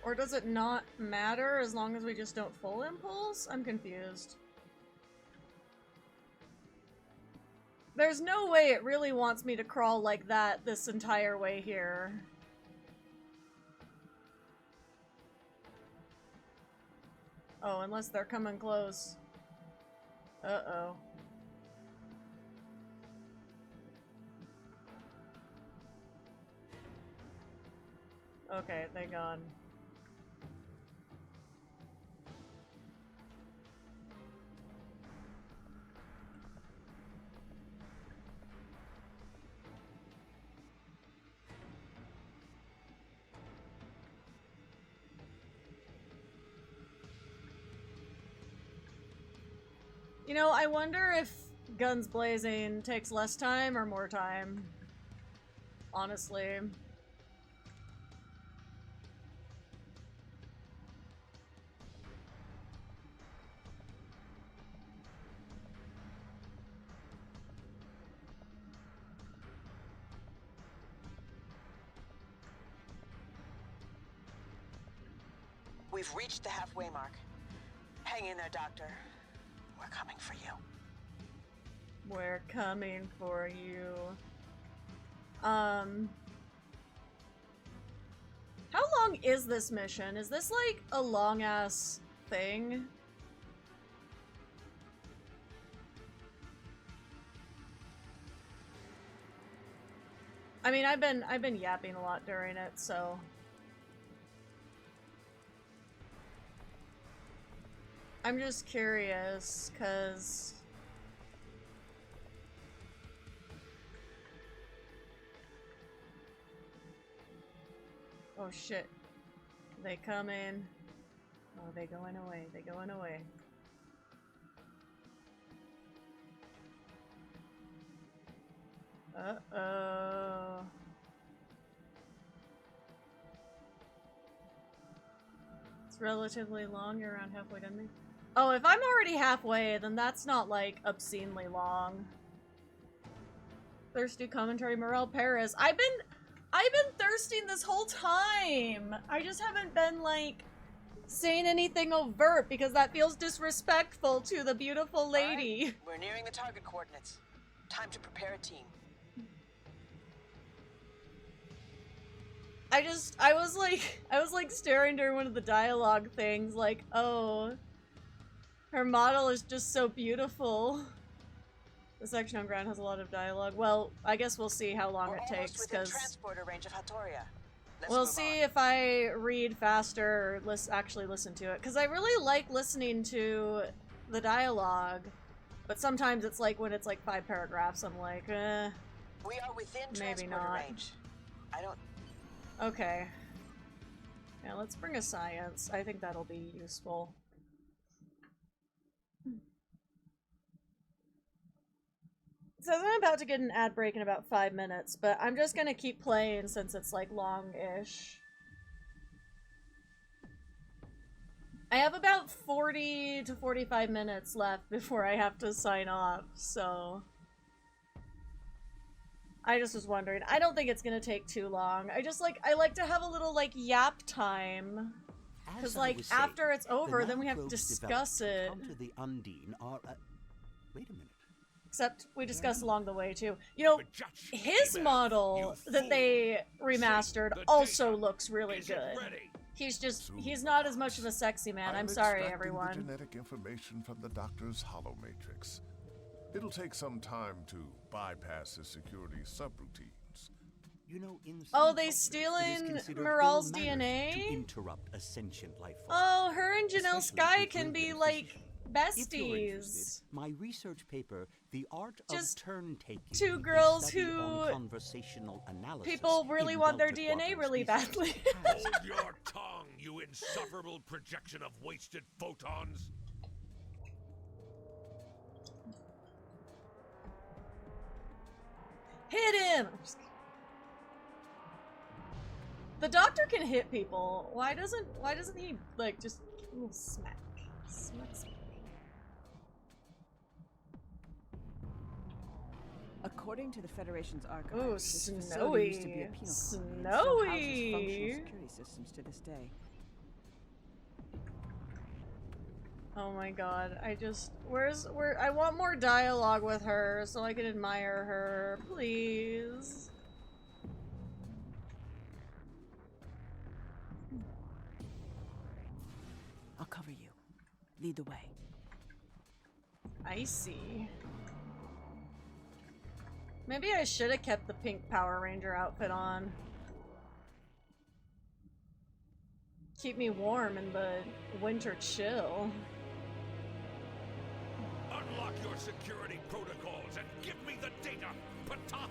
Or does it not matter as long as we just don't full impulse? I'm confused. There's no way it really wants me to crawl like that this entire way here. Oh, unless they're coming close. Uh-oh. Okay, they gone. You know, I wonder if guns blazing takes less time or more time. Honestly. We've reached the halfway mark. Hang in there, Doctor. We're coming for you. We're coming for you. How long is this mission? Is this like a long ass thing? I mean, I've been yapping a lot during it, so I'm just curious, cause oh shit. They come in. Oh, they going away. They going away. Uh-oh. It's relatively long. You're around halfway done, me. Oh, if I'm already halfway, then that's not, like, obscenely long. Thirsty commentary, Morel Paris. I've been thirsting this whole time! I just haven't been, like, saying anything overt because that feels disrespectful to the beautiful lady. Right. We're nearing the target coordinates. Time to prepare a team. I was like staring during one of the dialogue things, like, oh, her model is just so beautiful. The section on ground has a lot of dialogue. Well, I guess we'll see how long it takes, because transporter range of Hatoria. We'll see if I read faster or actually listen to it, because I really like listening to the dialogue, but sometimes it's like when it's like 5 paragraphs, I'm like, we are within maybe transporter not. range. I don't. Okay. Yeah, let's bring a science. I think that'll be useful. So I'm about to get an ad break in about 5 minutes, but I'm just gonna keep playing since it's like long-ish. I have about 40 to 45 minutes left before I have to sign off, so I just was wondering. I don't think it's gonna take too long. I like to have a little, like, yap time. Because, like, after it's over, then we have to discuss it. The Undine are, wait a minute. Except we discuss along the way, too. You know, his model that they remastered also looks really good. He's not as much of a sexy man. I'm sorry, everyone. The genetic information from the doctor's hollow matrix. It'll take some time to bypass the security subroutines. You know, oh, they stealing Moral's DNA? To interrupt a sentient life form. Oh, her and Janelle Sky can be, like, besties. My research paper, The Art Just of Turn-Taking, two girls who conversational analysis people really want their DNA really badly. Hold your tongue, you insufferable projection of wasted photons. Hit him! The doctor can hit people. Why doesn't he, like, just a little smack? Smack, smack. According to the Federation's archives, ooh, this facility used to be a penal colony and still houses functional security systems to this day. Oh my god, I want more dialogue with her so I can admire her, please. I'll cover you. Lead the way. I see. Maybe I should have kept the pink Power Ranger outfit on. Keep me warm in the winter chill. Unlock your security protocols and give me the data, Patak!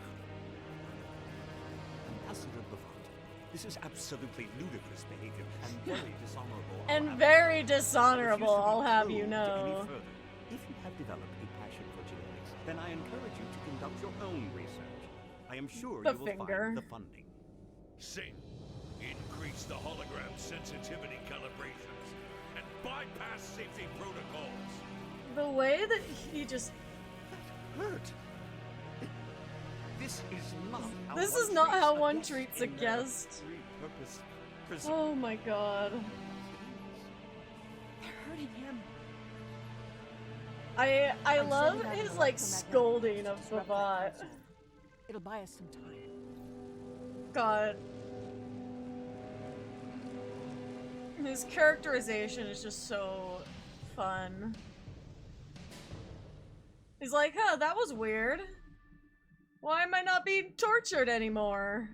Ambassador Bavant, this is absolutely ludicrous behavior and very dishonorable. And very dishonorable, I'll have you know. If you have developed a passion for genetics, then I encourage you to conduct your own research. I am sure you will find the funding. Sing. Increase the hologram sensitivity calibrations and bypass safety protocols. The way that he just... That hurt. This is not how this is not how one treats a guest. Oh my god. They're hurting him. I love his, like, scolding of Bavant. It'll buy us some time. God. His characterization is just so fun. He's like, huh, that was weird. Why am I not being tortured anymore?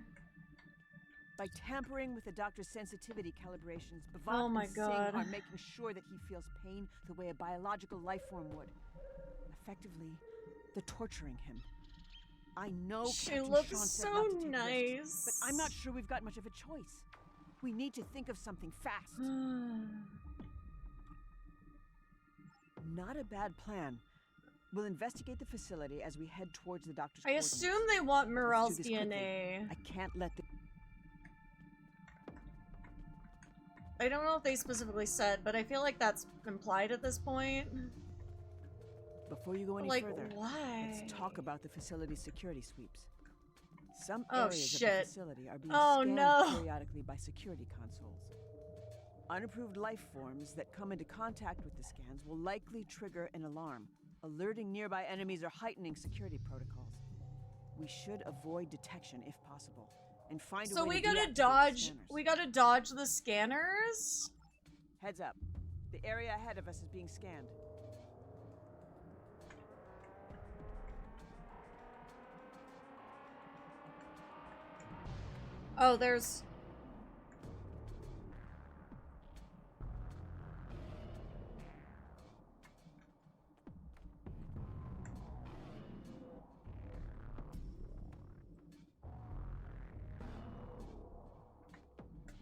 By tampering with the doctor's sensitivity calibrations, Oh Bhavat my and Singh God. are making sure that he feels pain the way a biological life form would. Effectively, they're torturing him. I know She Captain looks Sean said so not to take nice. risks, but I'm not sure we've got much of a choice. We need to think of something fast. Not a bad plan. We'll investigate the facility as we head towards the doctor's I assume they want Morel's DNA. I can't let the... I don't know if they specifically said, but I feel like that's implied at this point. Before you go any Like, further, why? let's talk about the facility's security sweeps. Some Oh, areas shit. of the facility are being Oh, scanned no. periodically by security consoles. Unapproved life forms that come into contact with the scans will likely trigger an alarm, alerting nearby enemies or heightening security protocols. We should avoid detection if possible, and find a So way we to gotta deactivate the dodge. scanners. We gotta dodge the scanners. Heads up. The area ahead of us is being scanned. Oh, there's.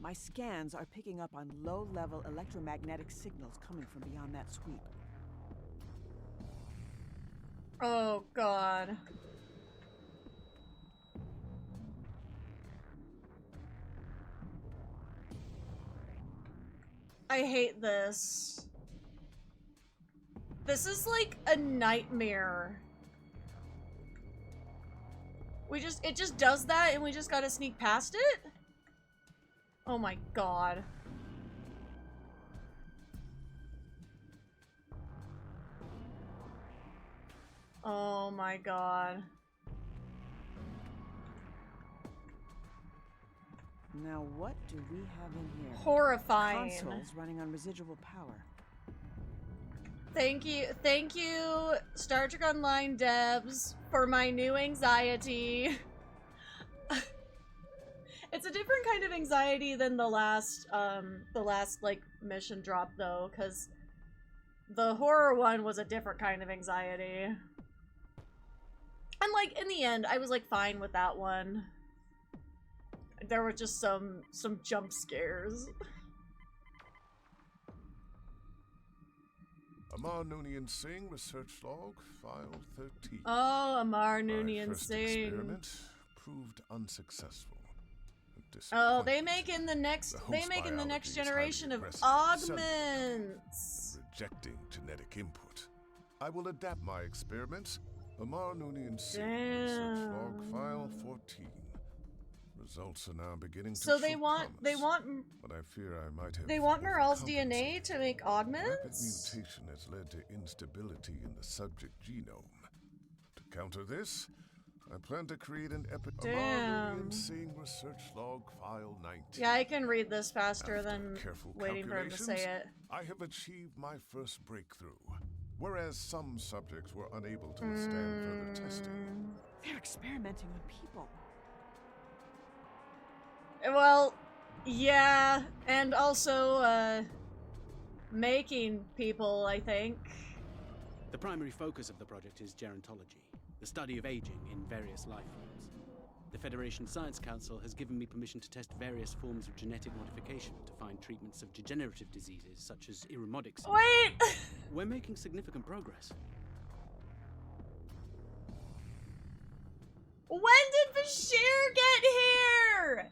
My scans are picking up on low-level electromagnetic signals coming from beyond that sweep. Oh God. I hate this. This is like a nightmare. It just does that and we just gotta sneak past it? Oh my God. Oh my God. Now, what do we have in here? Horrifying. Consoles running on residual power. Thank you, Star Trek Online devs, for my new anxiety. It's a different kind of anxiety than the last like mission drop though, because the horror one was a different kind of anxiety. And like in the end, I was like fine with that one. There were just some jump scares. Amar Noonian Singh, research log, file 13. Oh, Amar Noonian My first Singh. experiment proved unsuccessful. Oh, they make in the next generation of augments. Rejecting genetic input. I will adapt my experiments. Amar Noonian Singh, research log, file 14. Results are now beginning to So show promise, but I fear I might have. They want Morel's DNA to make Rapid augments? mutation has led to instability in the subject genome. To counter this, I plan to create an Damn. Singh research log file 19. Yeah, I can read this faster After than careful waiting for him to say it. I have achieved my first breakthrough, whereas some subjects were unable to withstand further testing. They're experimenting on people. Well, yeah, and also, making people, I think. The primary focus of the project is gerontology, the study of aging in various life forms. The Federation Science Council has given me permission to test various forms of genetic modification to find treatments of degenerative diseases such as Irumodic syndrome. Wait! We're making significant progress. When did Bashir get here?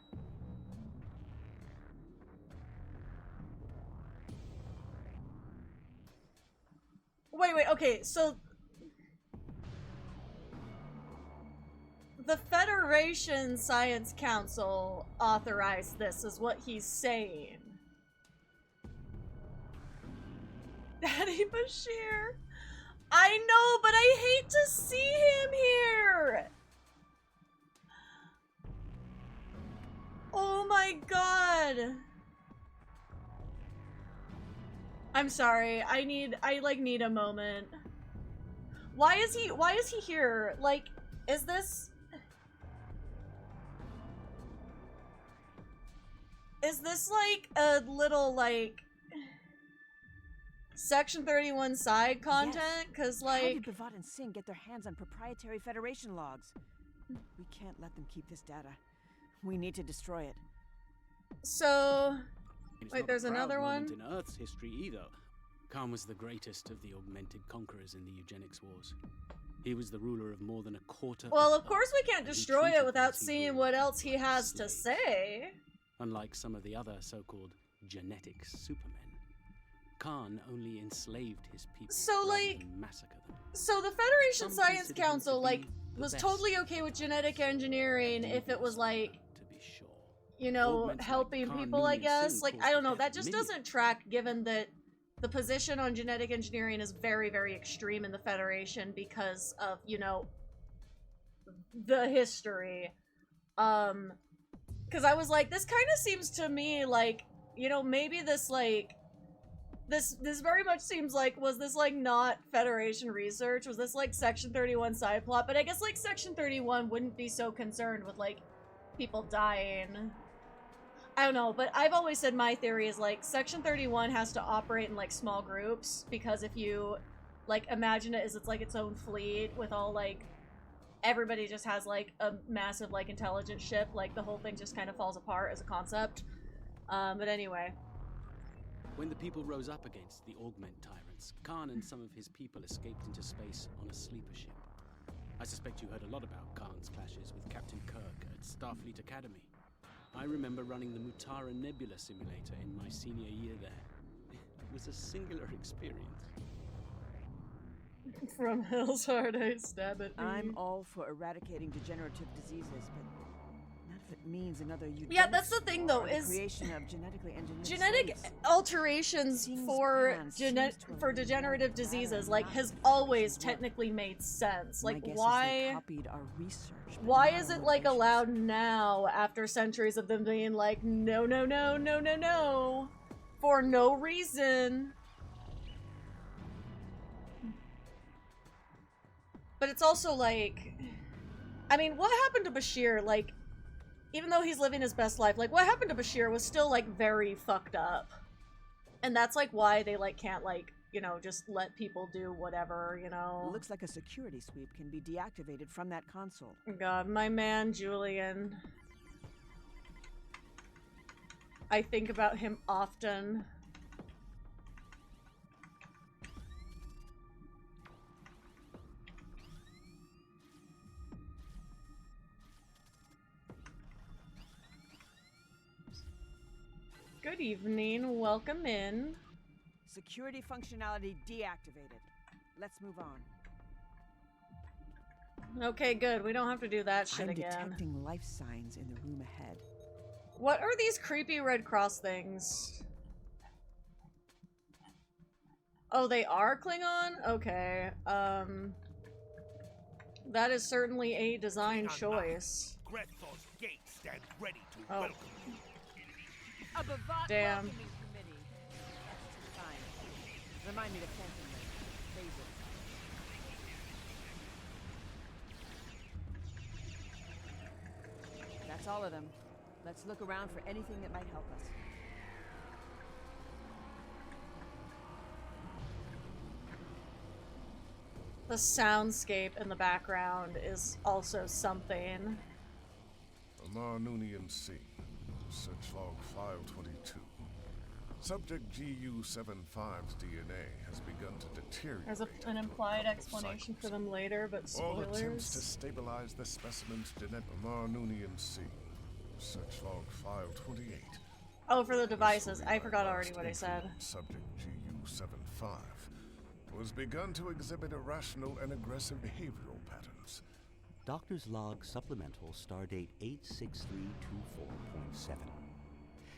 Wait, okay, so the Federation Science Council authorized this, is what he's saying. Daddy Bashir. I know, but I hate to see him here. Oh my God. I'm sorry. I need a moment. Why is he here? Like, is this Is this like a little like Section 31 side content? Because like, how did Bavad and Singh get their hands on proprietary Federation logs? We can't let them keep this data. We need to destroy it. So, It's wait, not a there's proud another moment one. in Earth's history either. Khan was the greatest of the augmented conquerors in the eugenics wars. He was the ruler of more than a quarter. Well, of of course we can't and he destroy it treated without those he seeing ruled what else he like has to slaves. say. Unlike some of the other so-called genetic supermen, Khan only enslaved his people So, rather like, than massacre them. So the Federation Some Science consider him Council, to like, be the was best. totally okay with genetic engineering if it was like, To be sure. you know, Augments like helping Khan, people, I Noonien, guess. Singh Like, caused I don't the know, that death of just millions. doesn't track given that the position on genetic engineering is very, very extreme in the Federation because of, you know, the history. Because I was like, this kind of seems to me like, you know, maybe this, like, this very much seems like, was this, like, not Federation research? Was this, like, Section 31 side plot? But I guess, like, Section 31 wouldn't be so concerned with, like, people dying. I don't know, but I've always said my theory is, like, Section 31 has to operate in, like, small groups, because if you, like, imagine it as it's, like, its own fleet with all, like, everybody just has, like, a massive, like, intelligent ship, like, the whole thing just kind of falls apart as a concept. But anyway. When the people rose up against the augment tyrants, Khan and some of his people escaped into space on a sleeper ship. I suspect you heard a lot about Khan's clashes with Captain Kirk at Starfleet Academy. I remember running the Mutara Nebula simulator in my senior year there. It was a singular experience. From Hell's Heart, I stab at me. I'm all for eradicating degenerative diseases, but not if it means another eugenics. Yeah, that's the thing, though, or the is creation of genetically engineered genetic slaves. alterations Seems for Khan seems to have degenerative evolved diseases, rather like, not has the always Federation's work. technically made sense. My Like, guess is they why? copied our research, but Why not is our it, like, motivations. allowed now after centuries of them being like, no, no, no, no, no, no, for no reason? But it's also like, I mean, what happened to Bashir? Like, even though he's living his best life, like, what happened to Bashir was still, like, very fucked up. And that's, like, why they, like, can't, like, you know, just let people do whatever, you know? Looks like a security sweep can be deactivated from that console. God, my man, Julian. I think about him often. Good evening, welcome in. Security functionality deactivated. Let's move on. Okay, good. We don't have to do that shit I'm again. detecting life signs in the room ahead. What are these creepy Red Cross things? Oh, they are Klingon? Okay. That is certainly a design choice. Grethal's gate stands ready to Oh. welcome you. A Bavad Damn. welcoming committee. That's fine. Remind me to cancel them. Phase it. That's all of them. Let's look around for anything that might help us. The soundscape in the background is also something. Amarnoonian scene. Search log file 22. Subject GU75's DNA has begun to deteriorate. There's an implied explanation for them later, but All attempts to spoilers. stabilize the specimen's genetic Amarnoonian scene. Search log file 28. Oh, for the devices. I forgot already what I said. Subject GU75 was begun to exhibit irrational and aggressive behavioral patterns. Doctor's Log Supplemental Stardate 86324.7.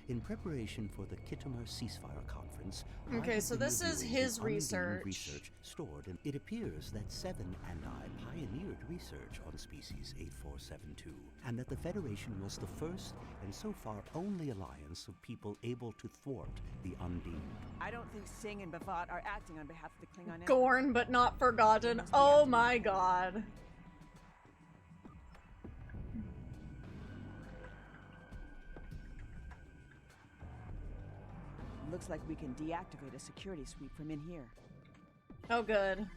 In preparation for the Kittimer Ceasefire Conference, Okay, I have so been this is reviewing his the ungained research. stored, and it appears that Seven and I pioneered research on species 8472, and that the Federation was the first and so far only alliance of people able to thwart the Undine. I don't think Singh and Bavad are acting on behalf of the Klingon Empire. Gorn, but not forgotten. Oh my god. Looks like we can deactivate a security sweep from in here. Oh, good.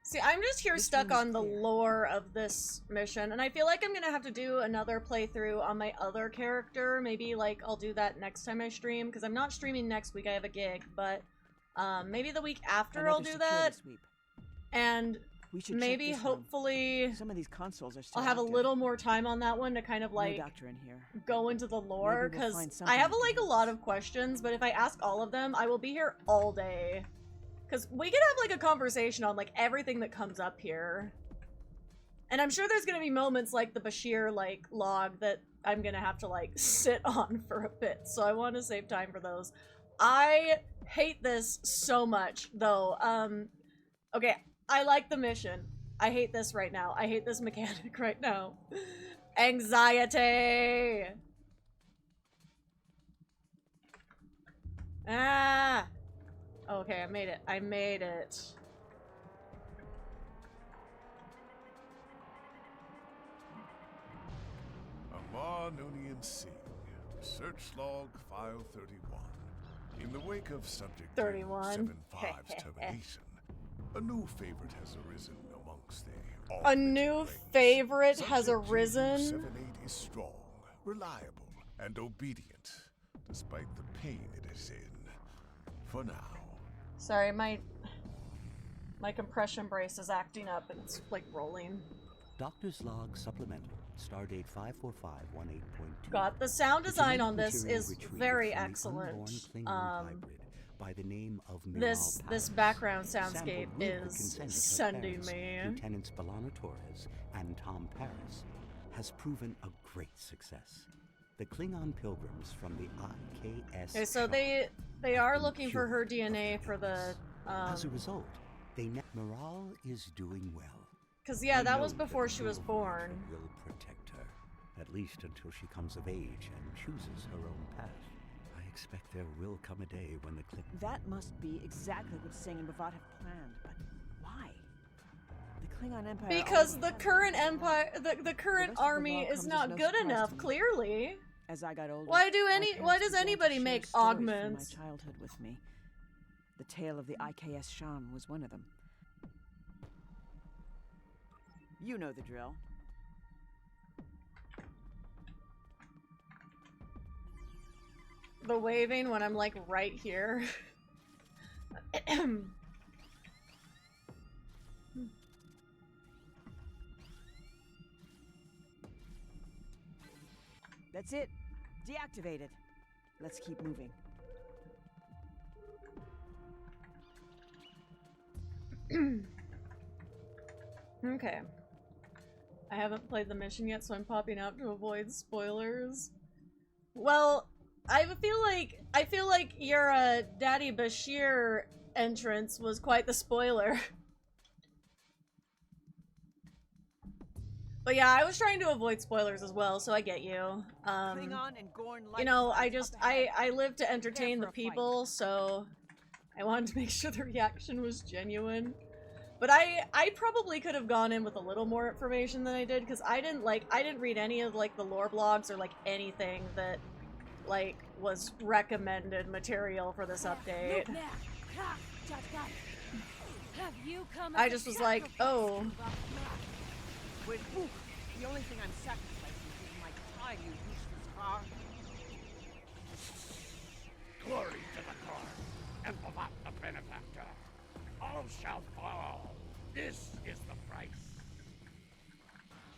See, I'm just here stuck on the lore of this mission, and I feel like I'm gonna have to do another playthrough on my other character. Maybe, like, I'll do that next time I stream, because I'm not streaming next week, I have a gig, but maybe the week after I'll do that. And maybe, hopefully, some of these consoles are still I'll have active. a little more time on that one to kind of, like, No doctor in here. go into the lore, Maybe we'll because find I have, something like, a lot of questions, but if I ask all of them, I will be here all day. Because we could have, like, a conversation on, like, everything that comes up here. And I'm sure there's gonna be moments like the Bashir, like, log that I'm gonna have to, like, sit on for a bit. So I want to save time for those. I hate this so much, though. Okay, I like the mission. I hate this right now. I hate this mechanic right now. Anxiety! Ah! Okay, I made it. I made it. Noonian Singh. Search log file 31. In the wake of subject 31. 7-5's termination, a new favorite has arisen amongst the A new favorite has arisen? 78 is strong, reliable, and obedient, despite the pain it is in. For now. Sorry, my compression brace is acting up and it's like rolling. Doctor's log supplemental, stardate 54518.2. God, the sound design on this is very excellent. By the name of this background soundscape is sending me. Lieutenants Belana Torres and Tom Paris has proven a great success. The Klingon pilgrims from the IKS. Okay, so they are looking for her DNA for the. As a result, Morale is doing well. Because yeah, that was before she was born. Will protect her, at least until she comes of age and chooses her own path. I expect there will come a day when the That must be exactly what Singh and Bhavat have planned, but why? The Klingon Empire. Because the current empire, the current army is not good enough. Clearly. As I got older, why does anybody make augments? From my childhood with me. The tale of the IKS Shan was one of them. You know the drill. The waving when I'm like right here. That's it. Deactivated. Let's keep moving. Okay. I haven't played the mission yet, so I'm popping out to avoid spoilers. Well, I feel like your Daddy Bashir entrance was quite the spoiler. But yeah, I was trying to avoid spoilers as well, so I get you. You know, I live to entertain the people, so I wanted to make sure the reaction was genuine. But I probably could have gone in with a little more information than I did, because I didn't read any of like the lore blogs or like anything that like was recommended material for this update. I just was like, oh. Wait, the only thing I'm sacrificing is my time, you useless car. Glory to the car, and Bhavat the benefactor. All shall fall. This is the price.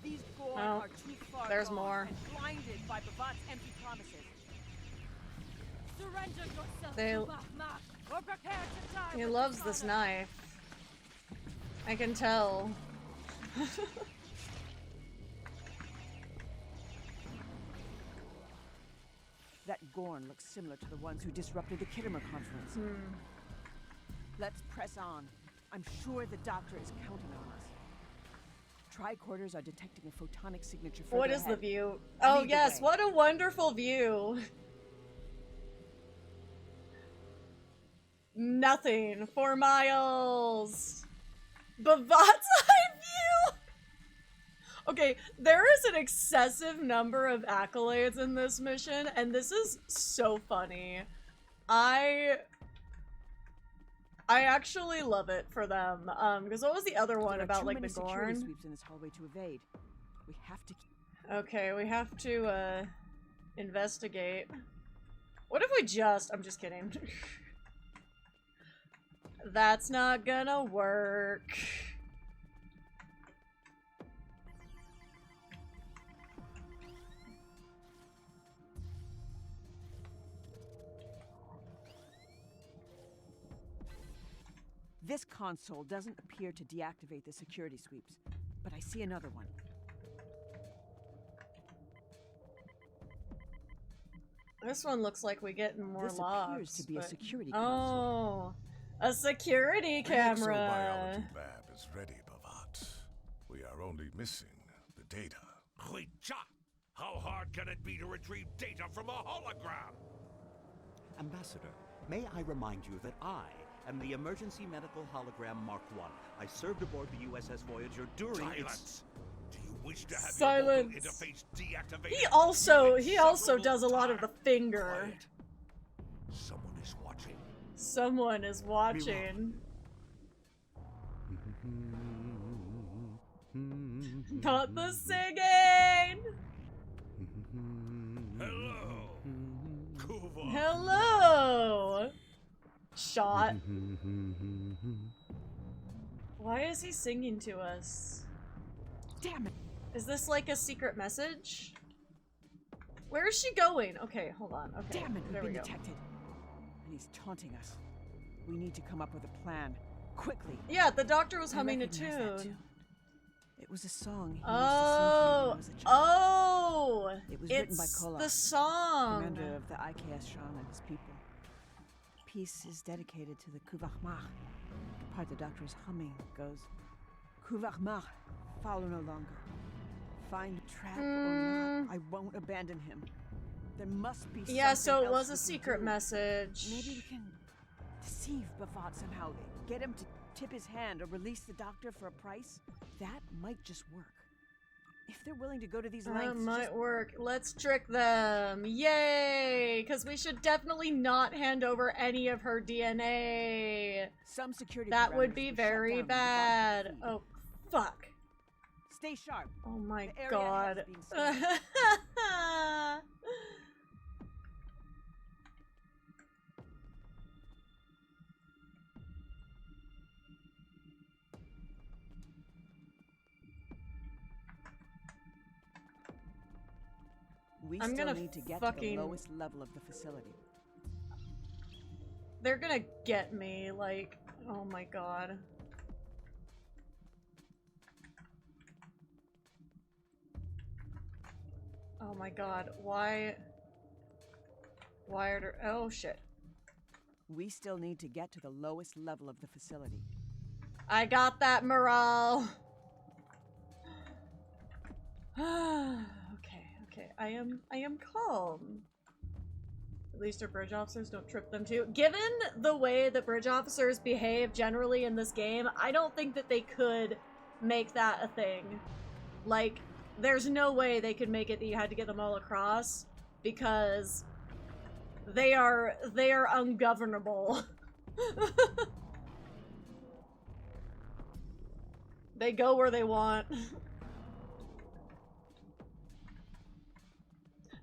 These Gorn Oh, are too far there's gone more. and blinded by Bhavat's empty promises. Surrender yourself, Kuvah'Magh, or prepare to die. He loves this knife. I can tell. That Gorn looks similar to the ones who disrupted the Kittimer conference. Let's press on. I'm sure the doctor is counting on us. Tricorders are detecting a photonic signature further What is the ahead. view? Oh Lead the yes, way. what a wonderful view. Nothing for miles. Bavat's eye view! Okay, there is an excessive number of accolades in this mission, and this is so funny. I actually love it for them. Because what was the other one about, like, the Gorn? Sweeps in this hallway to evade. We have to. Okay, we have to investigate. What if we just? I'm just kidding. That's not gonna work. This console doesn't appear to deactivate the security sweeps, but I see another one. This one looks like we get more this logs. Appears to be but... a security console. Oh, a security camera. The exobiology lab is ready, Bavat. We are only missing the data. How hard can it be to retrieve data from a hologram? Ambassador, may I remind you that I am the Emergency Medical Hologram Mark I. I served aboard the USS Voyager during its... Do you wish to have Silence. your interface deactivated? He also does a lot of the finger. Quiet. Someone is watching. Someone is watching. Not the singing! Hello, Kuvah. Hello! Shot. Why is he singing to us? Damn it. Is this like a secret message? Where is she going? Okay, hold on. Okay, Damn it, there we've we been go. detected. And he's taunting us. We need to come up with a plan. Quickly. Yeah, the doctor was I humming a recognize that tune. It was a song he Oh! used to sing for me when I was a child. Oh! It was written by It's Koloff, the song! commander of the IKS Shan and his people. Peace is dedicated to the Kuvah'Magh. The part the doctor is humming goes, Kuvah'Magh, follow no longer. Find a trap or not, I won't abandon him. There must be something Yeah, so it else was we a can secret do. message. Maybe we can deceive Bavat somehow. Get him to tip his hand or release the doctor for a price. That might just work. If they're willing to go to these lengths, That might work. Let's trick them. Yay! Because we should definitely not hand over any of her DNA. Some security That would parameters be were shut very down when Bavat bad. was defeated. Oh, fuck. Stay sharp. Oh my The area god. has been scanned. We I'm still gonna need to get fucking- to the lowest level of the facility. They're gonna get me, like, oh my god. Oh my god, why are there- oh shit. We still need to get to the lowest level of the facility. I got that morale. Okay, I am calm. At least our bridge officers don't trip them too. Given the way that bridge officers behave generally in this game, I don't think that they could make that a thing. Like, there's no way they could make it that you had to get them all across, because they are ungovernable. They go where they want.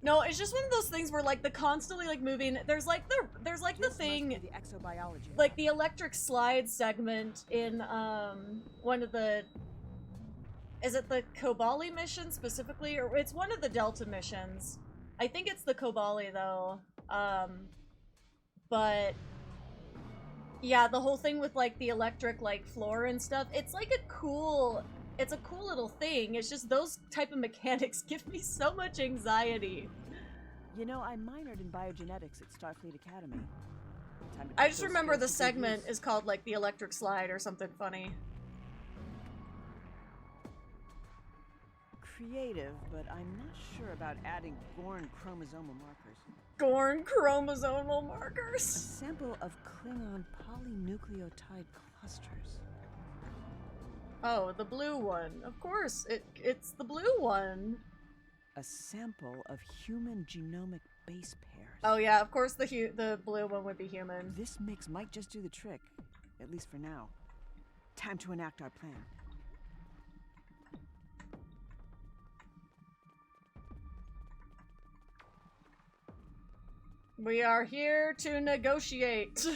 No, it's just one of those things where, like, the constantly, like, moving, there's like the thing, The exobiology. like the electric slide segment in one of the, is it the Kobali mission specifically, or it's one of the Delta missions? I think it's the Kobali though. But yeah, the whole thing with like the electric like floor and stuff, it's like a cool little thing. It's just those type of mechanics give me so much anxiety. You know, I minored in biogenetics at Starfleet Academy. Time to I put just those remember the skills to good segment use. is called like the electric slide or something funny. Creative, but I'm not sure about adding Gorn chromosomal markers. Gorn chromosomal A markers. sample of Klingon polynucleotide clusters. Oh, the blue one. Of course, it's the blue one. A sample of human genomic base pairs. Oh yeah, of course the blue one would be human. This mix might just do the trick, at least for now. Time to enact our plan. We are here to negotiate.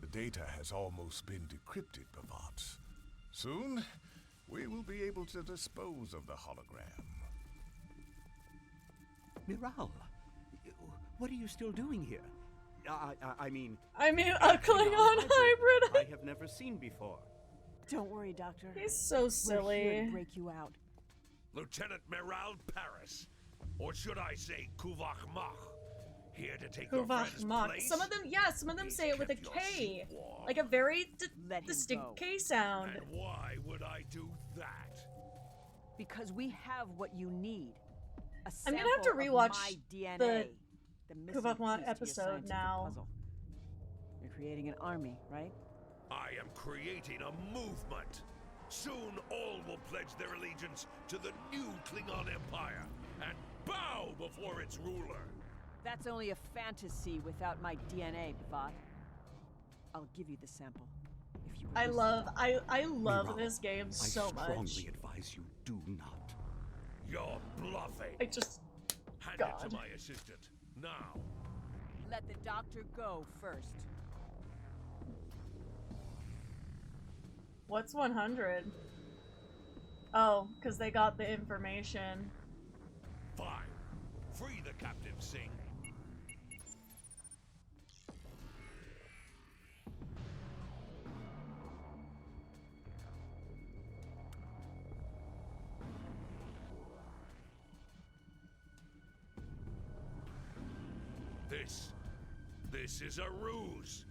The data has almost been decrypted, Bhavat. Soon, we will be able to dispose of the hologram. Miral, what are you still doing here? I mean, a Klingon hybrid. I have never seen before. Don't worry, Doctor. He's so silly. We're here to break you out. Lieutenant Miral Paris, or should I say Kuvah'Magh, here to take your friend's Kuvah'Magh. place? Some of them say it with a K, like a very distinct K sound. And why would I do that? Because we have what you need. I'm gonna have to rewatch the Kuvah'Magh episode now. Puzzle. You're creating an army, right? I am creating a movement. Soon all will pledge their allegiance to the new Klingon Empire and bow before its ruler. That's only a fantasy without my DNA, Bhavat. I'll give you the sample. If you I love Miral, this game so much. I strongly advise you do not. You're bluffing. I just... Hand God. it to my assistant, now. Let the doctor go first. What's 100? Oh, because they got the information. Fine. Free the captive, Singh. This is a ruse.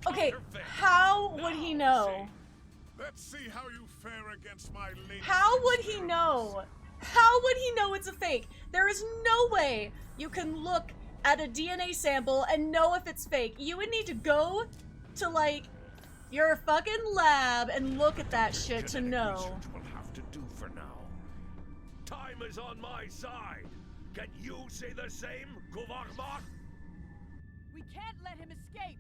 Okay, how would he know? Let's see how you fare against my latest. How would he know? How would he know it's a fake? There is no way you can look at a DNA sample and know if it's fake. You would need to go to, like, your fucking lab and look at that shit to know. Research will have to do for now. Time is on my side. Can you say the same, Kuvah'Magh? We can't let him escape!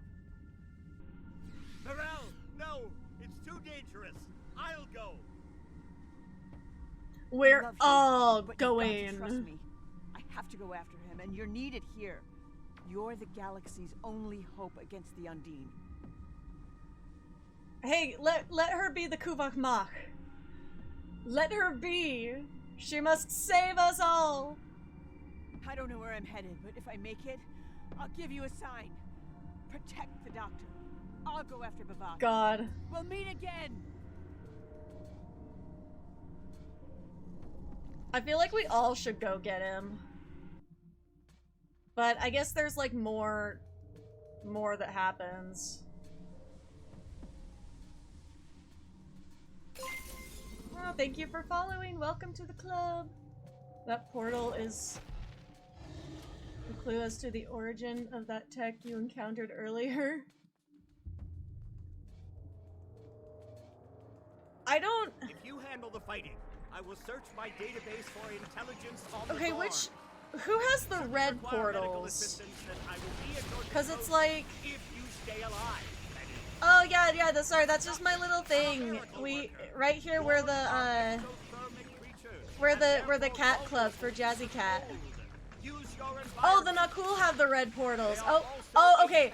Miral, no! It's too dangerous. I'll go. We're all but going. You've got to trust me. I have to go after him, and you're needed here. You're the galaxy's only hope against the Undine. Hey, let her be the Kuvah'Magh. Let her be. She must save us all. I don't know where I'm headed, but if I make it, I'll give you a sign. Protect the doctor. I'll go after Bhavat. God. We'll meet again. I feel like we all should go get him. But I guess there's like more that happens. Oh, thank you for following. Welcome to the club. That portal is a clue as to the origin of that tech you encountered earlier. I don't... If you handle the fighting, I will search my database for intelligence on the Okay, Gorn. who has the red portals? Because it's like... If you stay alive. Oh yeah, sorry, that's just my little thing. Right here where the cat club for Jazi Cat. Oh, the Nakul have the red portals. Oh, okay.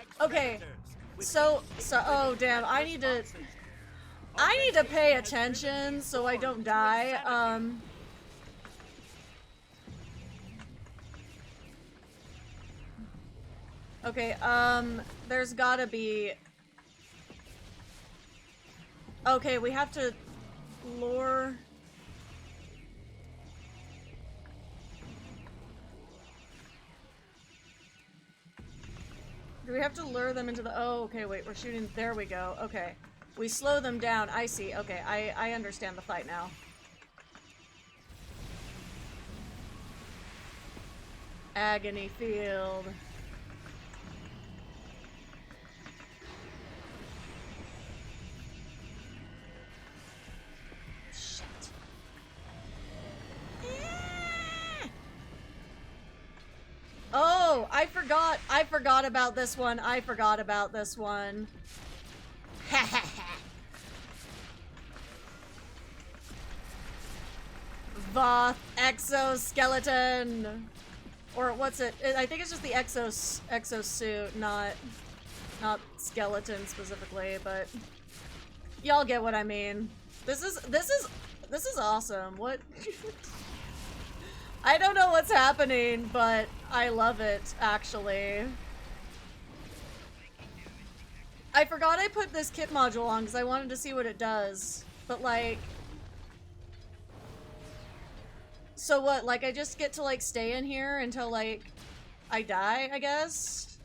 So, oh damn, I need to pay attention so I don't die. Okay, there's gotta be... Okay, we have to lure... Do we have to lure them into the... Oh, okay, wait, we're shooting... There we go, okay. We slow them down, I see, okay, I understand the fight now. Agony field. no! I forgot about this one. I forgot about this one. Voth exoskeleton! Or what's it? I think it's just the exosuit, not skeleton specifically, but y'all get what I mean. This is awesome. What? I don't know what's happening, but I love it, actually. I forgot I put this kit module on because I wanted to see what it does. But, like... So what, like, I just get to, like, stay in here until, like, I die, I guess?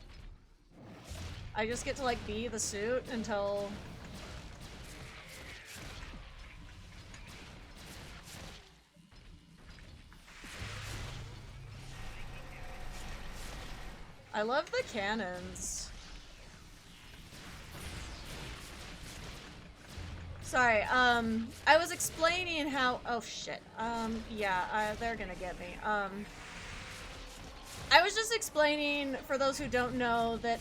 I just get to, like, be the suit until... I love the cannons. Sorry, I was explaining how- oh shit. Yeah, they're gonna get me. I was just explaining, for those who don't know, that,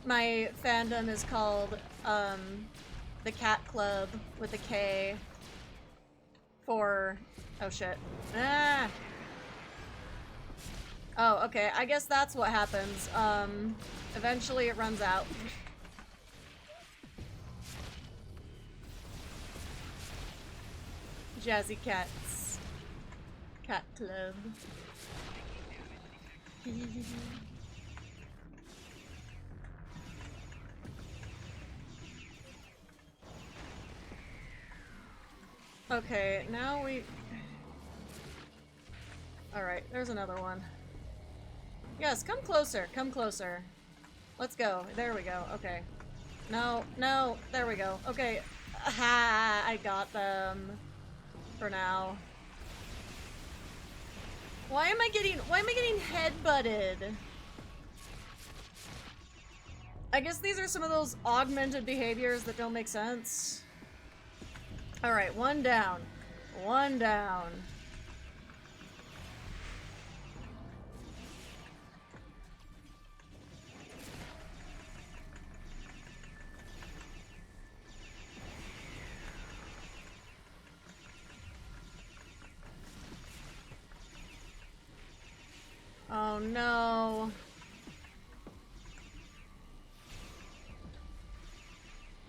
my fandom is called, the Cat Club, with a K, for- oh shit. Ah! Oh, okay, I guess that's what happens. Eventually it runs out. Jazzy Cats. Cat Club. Okay, now we... Alright, there's another one. Yes, come closer, come closer. Let's go. There we go. Okay. No, no, there we go. Okay. Ha! I got them. For now. Why am I getting headbutted? I guess these are some of those augmented behaviors that don't make sense. Alright, one down. One down. Oh no.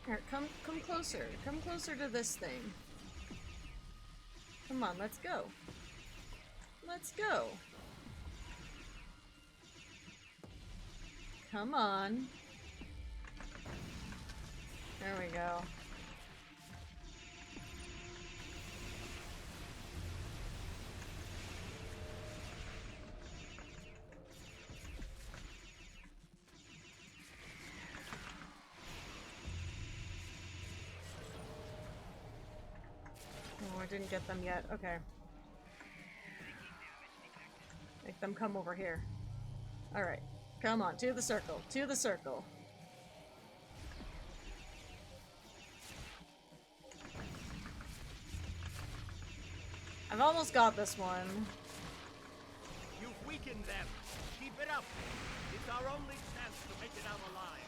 Here, come closer. Come closer to this thing. Come on, let's go. Let's go. Come on. There we go. Oh, I didn't get them yet. Okay. Make them come over here. Alright. Come on, to the circle. To the circle. I've almost got this one. You've weakened them. Keep it up. It's our only chance to make it out alive.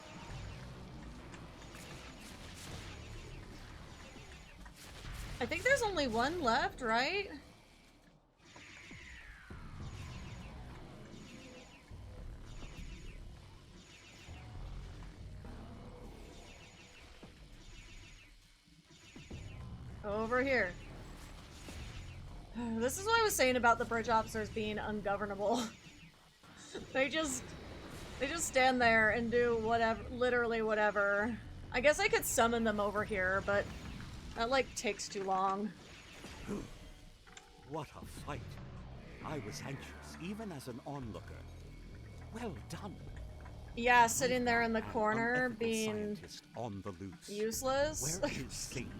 I think there's only one left, right? Over here. This is what I was saying about the bridge officers being ungovernable. They just stand there and do whatever, literally whatever. I guess I could summon them over here, but that, like, takes too long. What a fight. I was anxious, even as an onlooker. Well done. Yeah, sitting there in the corner, being on the loose. Useless. Where is Satan?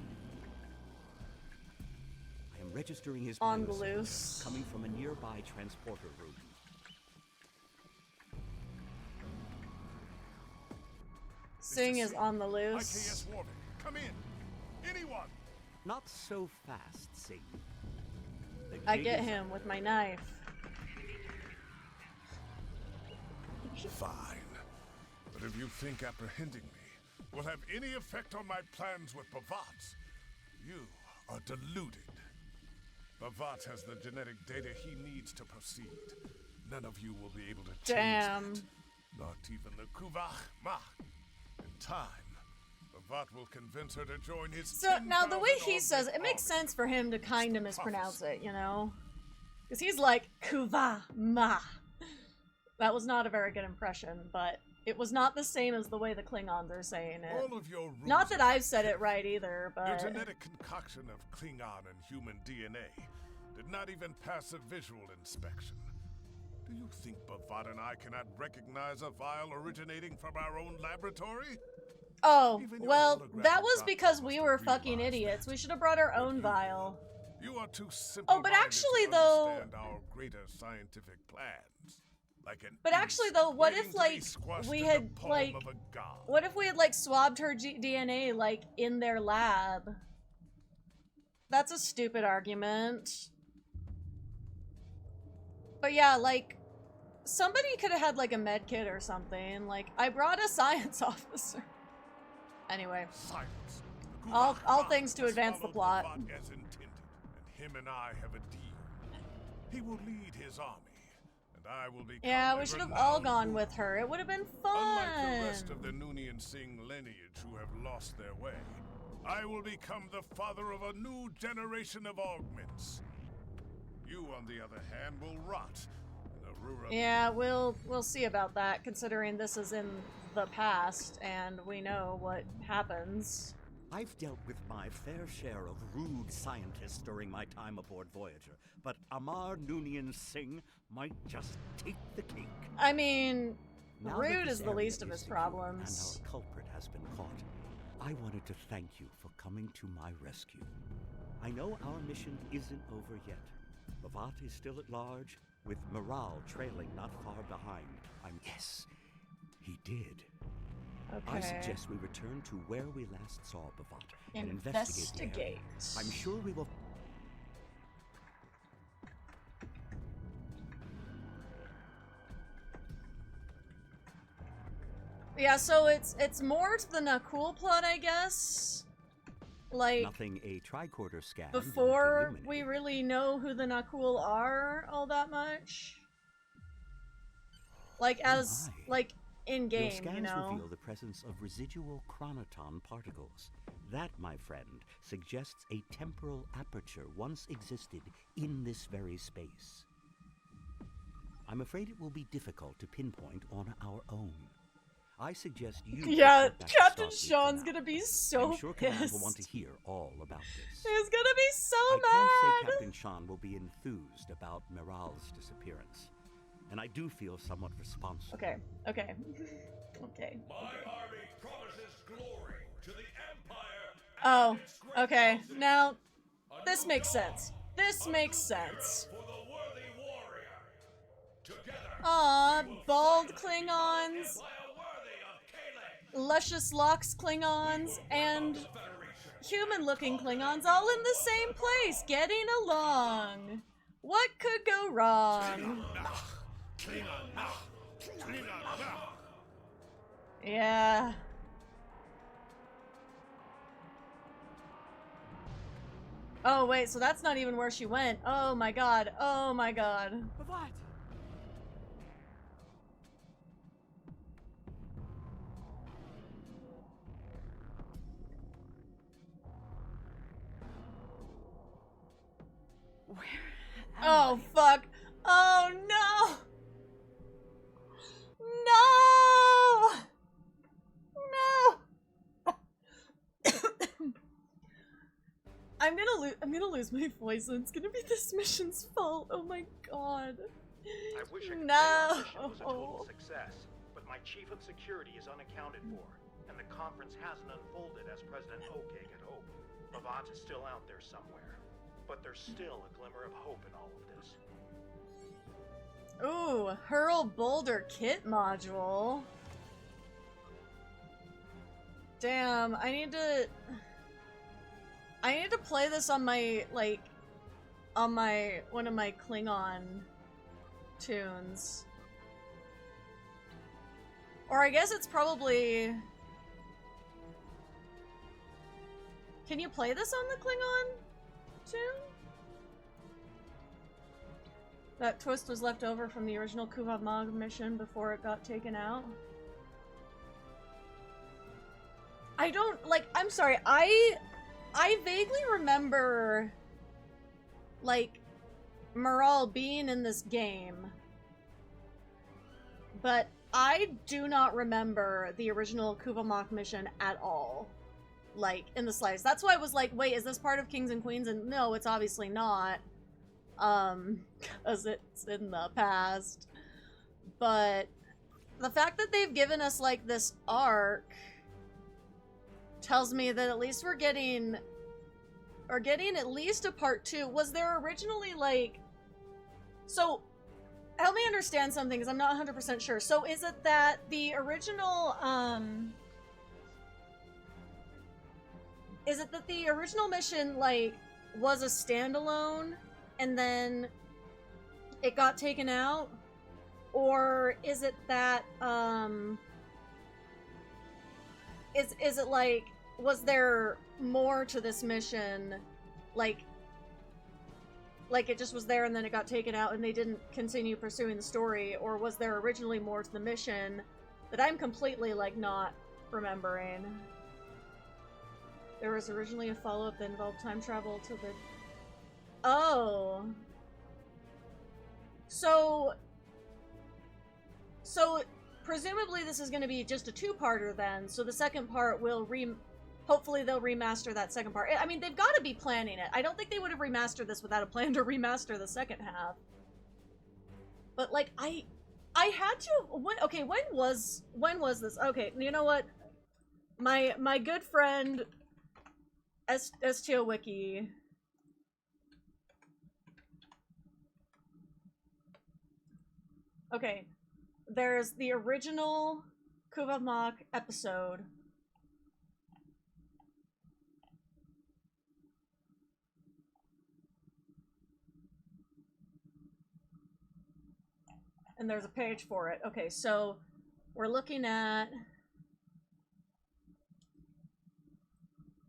I am registering his on the biosignature, loose, coming from a nearby transporter room. Sing is on the loose. IKS Warman, come in. Anyone? Not so fast, Satan. I get him with my knife. Fine. But if you think apprehending me will have any effect on my plans with Bavat, you are deluded. Bavat has the genetic data he needs to proceed. None of you will be able to change that. Not even the Kuvah'Magh. In time, Bavat will convince her to join his. So now the way he says it makes sense for him to kind of mispronounce it, you know? Because he's like, Kuvah'Magh. That was not a very good impression, but it was not the same as the way the Klingons are saying it. All of your Not that I've said it right either, but... Your genetic concoction of Klingon and human DNA did not even pass a visual inspection. Do you think Bavat and I cannot recognize a vial originating from our own laboratory? Oh, well, that was because we were fucking idiots. We should have brought our own vial. You are too simple. Oh, but actually, though... understand our greater scientific plans. But actually, though, what if, like, we had, like... What if we had, like, swabbed her DNA, like, in their lab? That's a stupid argument. But yeah, like, somebody could have had, like, a med kit or something. Like, I brought a science officer. Anyway. Silence. All things to advance the plot. As intended, and him and I have a deal. He will lead his army. I will be. Yeah, we should have all gone with her. It would have been fun. Unlike the rest of the Noonien Singh lineage who have lost their way, I will become the father of a new generation of augments. You, on the other hand, will rot in a rural. Yeah, we'll see about that, considering this is in the past and we know what happens. I've dealt with my fair share of rude scientists during my time aboard Voyager, but Amar Noonien Singh might just take the cake. I mean, now rude is the least of his problems. And our culprit has been caught. I wanted to thank you for coming to my rescue. I know our mission isn't over yet. Bavat is still at large, with morale trailing not far behind. Yes, he did. Okay. I suggest we return to where we last saw Bavat and investigate the area. I'm sure we will. Yeah, so it's more to the Nakul plot, I guess. Like nothing a tricorder scan before we really know who the Nakul are all that much. Like as like in game, your scans you know. Reveal the presence of residual chronoton particles. That, my friend, suggests a temporal aperture once existed in this very space. I'm afraid it will be difficult to pinpoint on our own. I suggest you. Yeah, Captain Sean's gonna be so I'm sure pissed. Command will want to hear all about this. He's gonna be so I mad. can say Captain Sean will be enthused about Miral's disappearance. And I do feel somewhat responsible. Okay. My army promises glory to the Empire. Oh, okay. Now, this makes sense. This makes sense. Aw, bald Klingons, luscious locks Klingons, and human-looking Klingons all in the same place, getting along. What could go wrong? Yeah. Oh, wait, so that's not even where she went. Oh my god. Oh my god. What? Oh, fuck. Oh, no. No. I'm gonna lose my voice and it's gonna be this mission's fault. Oh my god. I wish I could say No. our mission was a total success, but my chief of security is unaccounted for, and the conference hasn't unfolded as President Okeg had hoped. Bavat is still out there somewhere, but there's still a glimmer of hope in all of this. Ooh, Hurl Boulder Kit module. Damn, I need to play this on my, like, on one of my Klingon tunes. Or I guess it's probably... Can you play this on the Klingon too? That twist was left over from the original Kuvah'Magh mission before it got taken out. I don't, like, I'm sorry, I vaguely remember, like, Moral being in this game, but I do not remember the original Kuvah'Magh mission at all, like, in the slightest. That's why I was like, wait, is this part of Kings and Queens? And no, it's obviously not, because it's in the past. But the fact that they've given us, like, this arc tells me that at least we're getting at least a part 2. Was there originally, like... So, help me understand something, because I'm not 100% sure. So, is it that the original, is it that the original mission, like, was a standalone, and then it got taken out? Or is it that, is it, like, was there more to this mission, like it just was there and then it got taken out and they didn't continue pursuing the story? Or was there originally more to the mission that I'm completely, like, not remembering? There was originally a follow-up that involved time travel to the... Oh. So presumably this is going to be just a two-parter then, so the second part will hopefully they'll remaster that second part. I mean, they've got to be planning it. I don't think they would have remastered this without a plan to remaster the second half. But, like, I had to... Okay, when was this? Okay, you know what? My good friend STO Wiki... Okay, there's the original Kuvah'Magh episode. And there's a page for it. Okay, so we're looking at...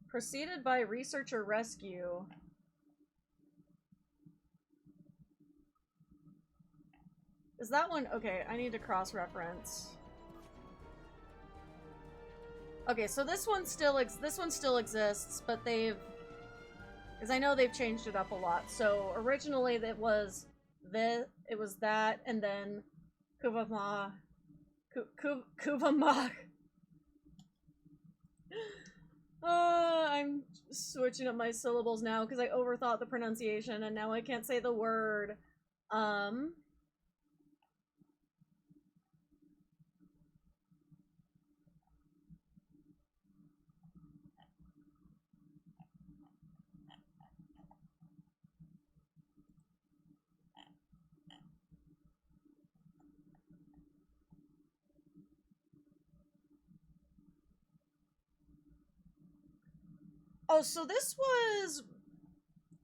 Preceded by Researcher Rescue. Is that one? Okay, I need to cross-reference. Okay, so this one still exists, but they've... Because I know they've changed it up a lot. So originally it was that, and then Kuvah'Magh. Kuvah'Magh. I'm switching up my syllables now because I overthought the pronunciation and now I can't say the word. Oh, so this was...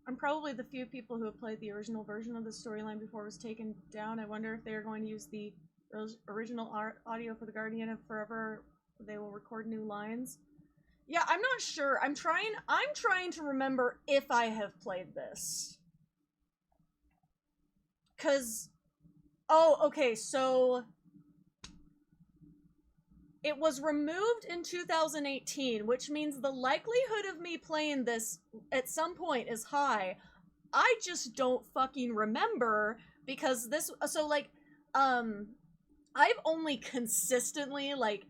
I'm probably the few people who have played the original version of the storyline before it was taken down. I wonder if they are going to use the original audio for the Guardian of Forever. They will record new lines. Yeah, I'm not sure. I'm trying to remember if I have played this. 'Cause... Oh, okay, so... It was removed in 2018, which means the likelihood of me playing this at some point is high. I just don't fucking remember, because this... So, like, I've only consistently, like,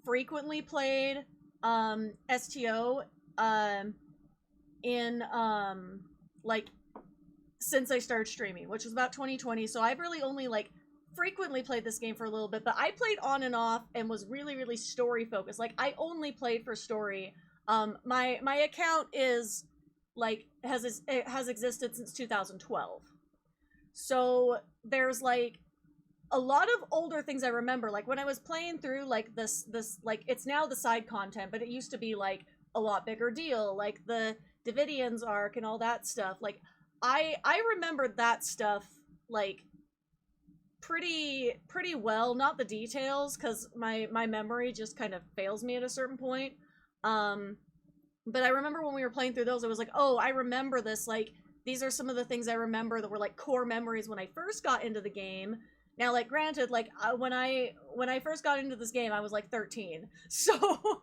frequently played, STO, in, like, since I started streaming, which was about 2020, so I've really only, like, frequently played this game for a little bit, but I played on and off and was really, really story focused. Like, I only played for story. My account is, like, it has existed since 2012. So there's, like, a lot of older things I remember. Like, when I was playing through, like, this, like, it's now the side content, but it used to be, like, a lot bigger deal. Like, the Davidians arc and all that stuff. Like, I remember that stuff, like, pretty well, not the details, because my memory just kind of fails me at a certain point. But I remember when we were playing through those, I was like, oh, I remember this, like, these are some of the things I remember that were, like, core memories when I first got into the game. Now, like, granted, like, when I first got into this game, I was, like, 13. So,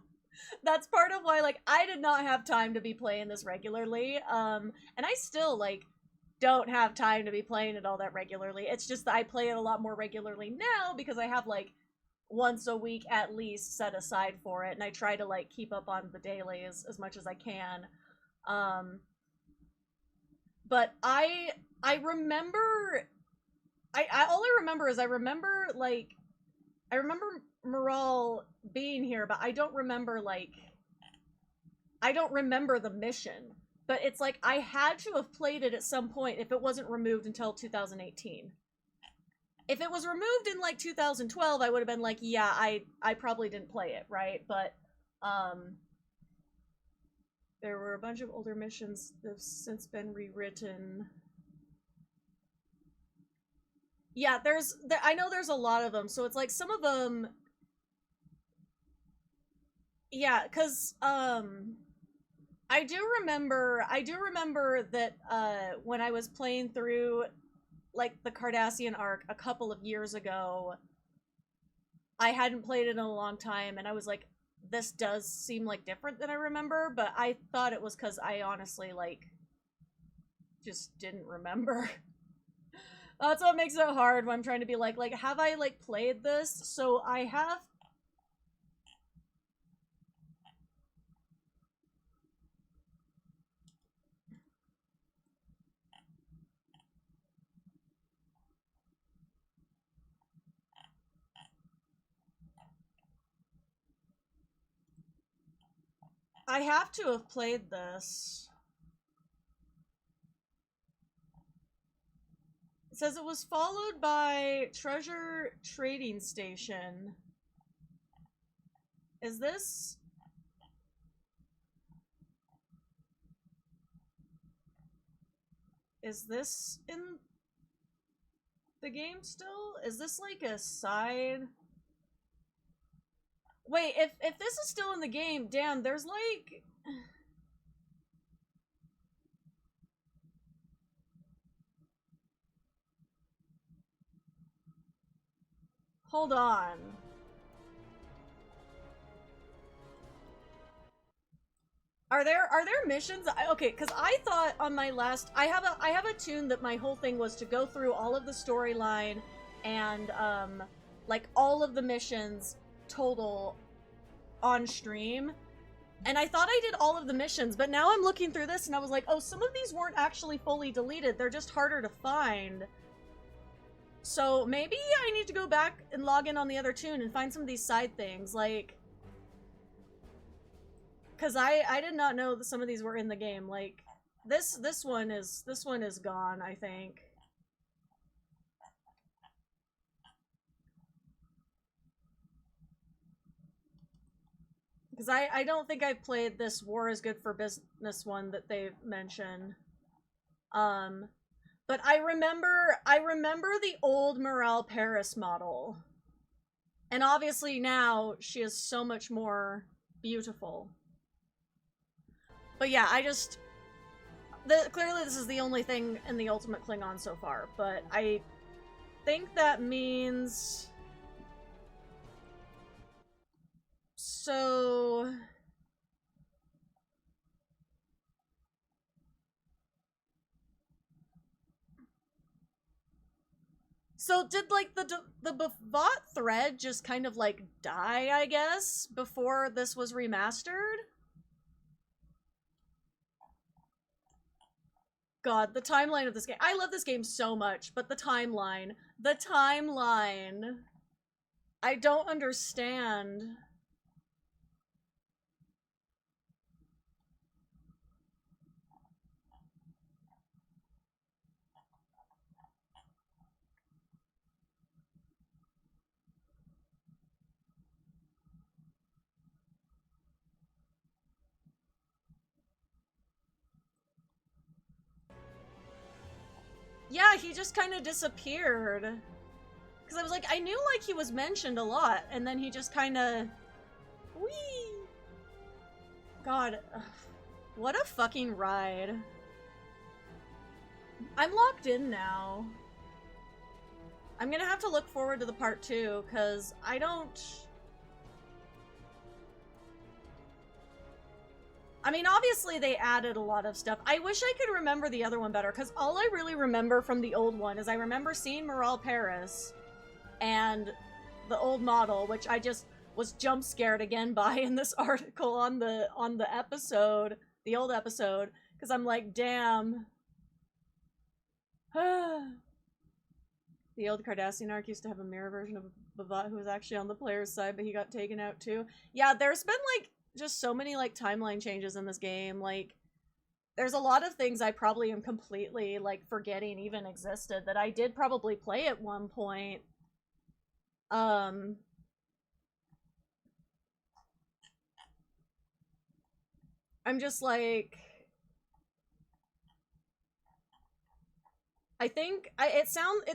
that's part of why, like, I did not have time to be playing this regularly. And I still, like, don't have time to be playing it all that regularly. It's just that I play it a lot more regularly now because I have, like, once a week at least set aside for it, and I try to, like, keep up on the daily as much as I can. But I remember, all I remember is I remember Moral being here, but I don't remember, like, I don't remember the mission. But it's like, I had to have played it at some point if it wasn't removed until 2018. If it was removed in, like, 2012, I would have been like, yeah, I probably didn't play it, right? But, there were a bunch of older missions that have since been rewritten. Yeah, I know there's a lot of them, so it's like, some of them... Yeah, because, I do remember that, when I was playing through, like, the Cardassian arc a couple of years ago, I hadn't played it in a long time, and I was like, this does seem, like, different than I remember, but I thought it was because I honestly, like, just didn't remember. That's what makes it hard when I'm trying to be like, have I, like, played this? So I have... I have to have played this. It says it was followed by Treasure Trading Station. Is this... Is this in the game still? Is this like a side... Wait, if this is still in the game, damn, there's like... Hold on. Are there missions? Okay, because I thought on my last... I have a tune that my whole thing was to go through all of the storyline and, like, all of the missions total on stream, and I thought I did all of the missions, but now I'm looking through this and I was like, oh, some of these weren't actually fully deleted, they're just harder to find. So maybe I need to go back and log in on the other tune and find some of these side things, like, because I did not know that some of these were in the game. Like, this one is gone, I think. Because I don't think I've played this War is Good for Business one that they've mentioned. But I remember the old Morale Paris model. And obviously now she is so much more beautiful. But yeah, clearly this is the only thing in the Ultimate Klingon so far, but I think that means... So... So did, like, the Bavot thread just kind of, like, die, I guess, before this was remastered? God, the timeline of this game. I love this game so much, but the timeline. I don't understand. Yeah, he just kind of disappeared. Because I was like, I knew, like, he was mentioned a lot, and then he just kind of... Whee! God. Ugh. What a fucking ride. I'm locked in now. I'm gonna have to look forward to the part 2, because I don't... I mean, obviously they added a lot of stuff. I wish I could remember the other one better, because all I really remember from the old one is I remember seeing Morale Paris and the old model, which I just was jump scared again by in this article on the episode, the old episode, because I'm like, damn. The old Cardassian arc used to have a mirror version of Bavat who was actually on the player's side, but he got taken out too. Yeah, there's been, like, just so many, like, timeline changes in this game. Like, there's a lot of things I probably am completely, like, forgetting even existed that I did probably play at one point. I'm just like... I think it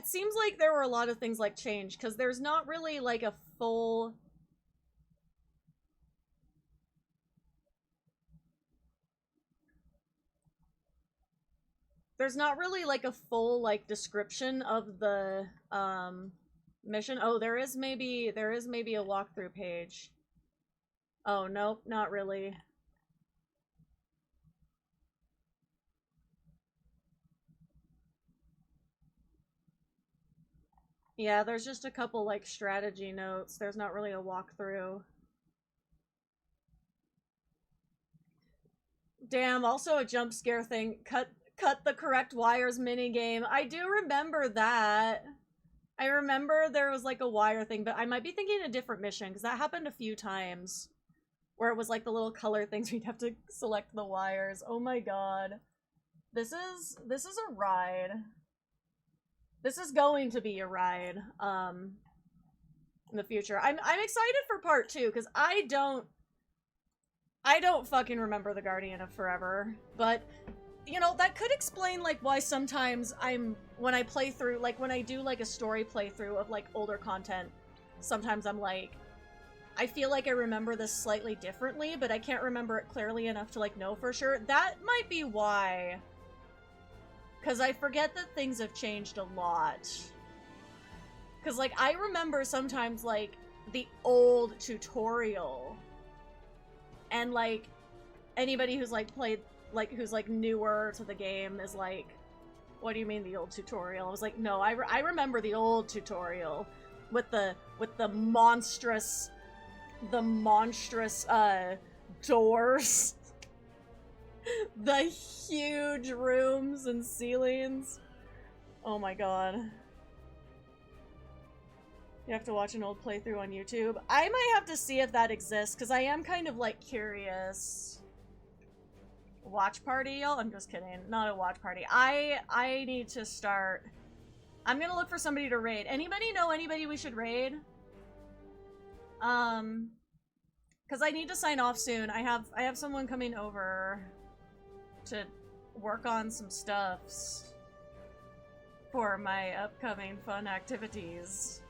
seems like there were a lot of things like changed, because there's not really like a full like description of the mission. Oh, there is maybe a walkthrough page. Oh, nope, not really. Yeah, there's just a couple, like, strategy notes. There's not really a walkthrough. Damn, also a jump scare thing. Cut the correct wires minigame. I do remember that. I remember there was, like, a wire thing, but I might be thinking a different mission, because that happened a few times. Where it was, like, the little color things where you'd have to select the wires. Oh my god. This is a ride. This is going to be a ride, in the future. I'm excited for part 2, because I don't fucking remember the Guardian of Forever, but, you know, that could explain, like, why sometimes when I play through, like, when I do, like, a story playthrough of, like, older content, sometimes I'm like, I feel like I remember this slightly differently, but I can't remember it clearly enough to, like, know for sure. That might be why. Because I forget that things have changed a lot. Because, like, I remember sometimes, like, the old tutorial. And, like, anybody who's, like, played, like, who's, like, newer to the game is like, what do you mean the old tutorial? I was like, no, I remember the old tutorial. With the monstrous, doors. The huge rooms and ceilings. Oh my god. You have to watch an old playthrough on YouTube. I might have to see if that exists, because I am kind of, like, curious. Watch party, y'all? I'm just kidding. Not a watch party. I need to start... I'm gonna look for somebody to raid. Anybody know anybody we should raid? Because I need to sign off soon. I have someone coming over to work on some stuffs for my upcoming fun activities.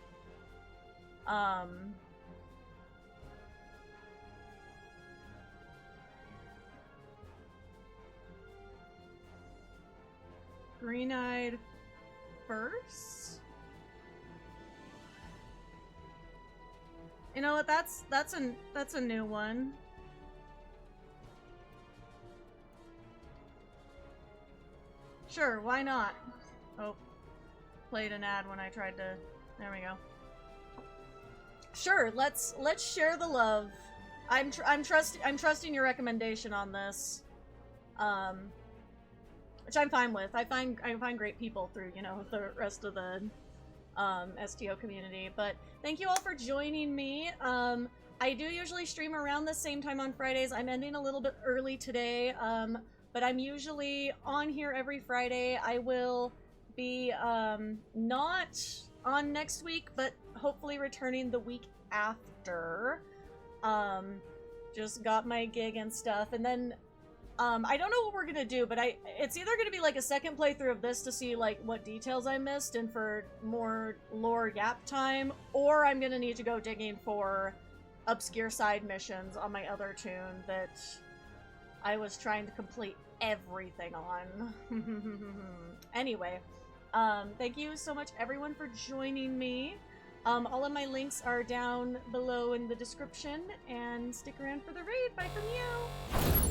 Green-eyed first? You know what? That's a new one. Sure, why not? Oh, played an ad when I tried to. There we go. Sure, let's share the love. I'm trusting your recommendation on this. Which I'm fine with. I find great people through, you know, the rest of the STO community. But thank you all for joining me. I do usually stream around the same time on Fridays. I'm ending a little bit early today, but I'm usually on here every Friday. I will be not on next week, but hopefully returning the week after. Just got my gig and stuff, and then I don't know what we're gonna do, but it's either gonna be like a second playthrough of this to see like what details I missed and for more lore gap time, or I'm gonna need to go digging for obscure side missions on my other tune that I was trying to complete everything on. Anyway, thank you so much everyone for joining me. All of my links are down below in the description, and stick around for the raid. Bye from you!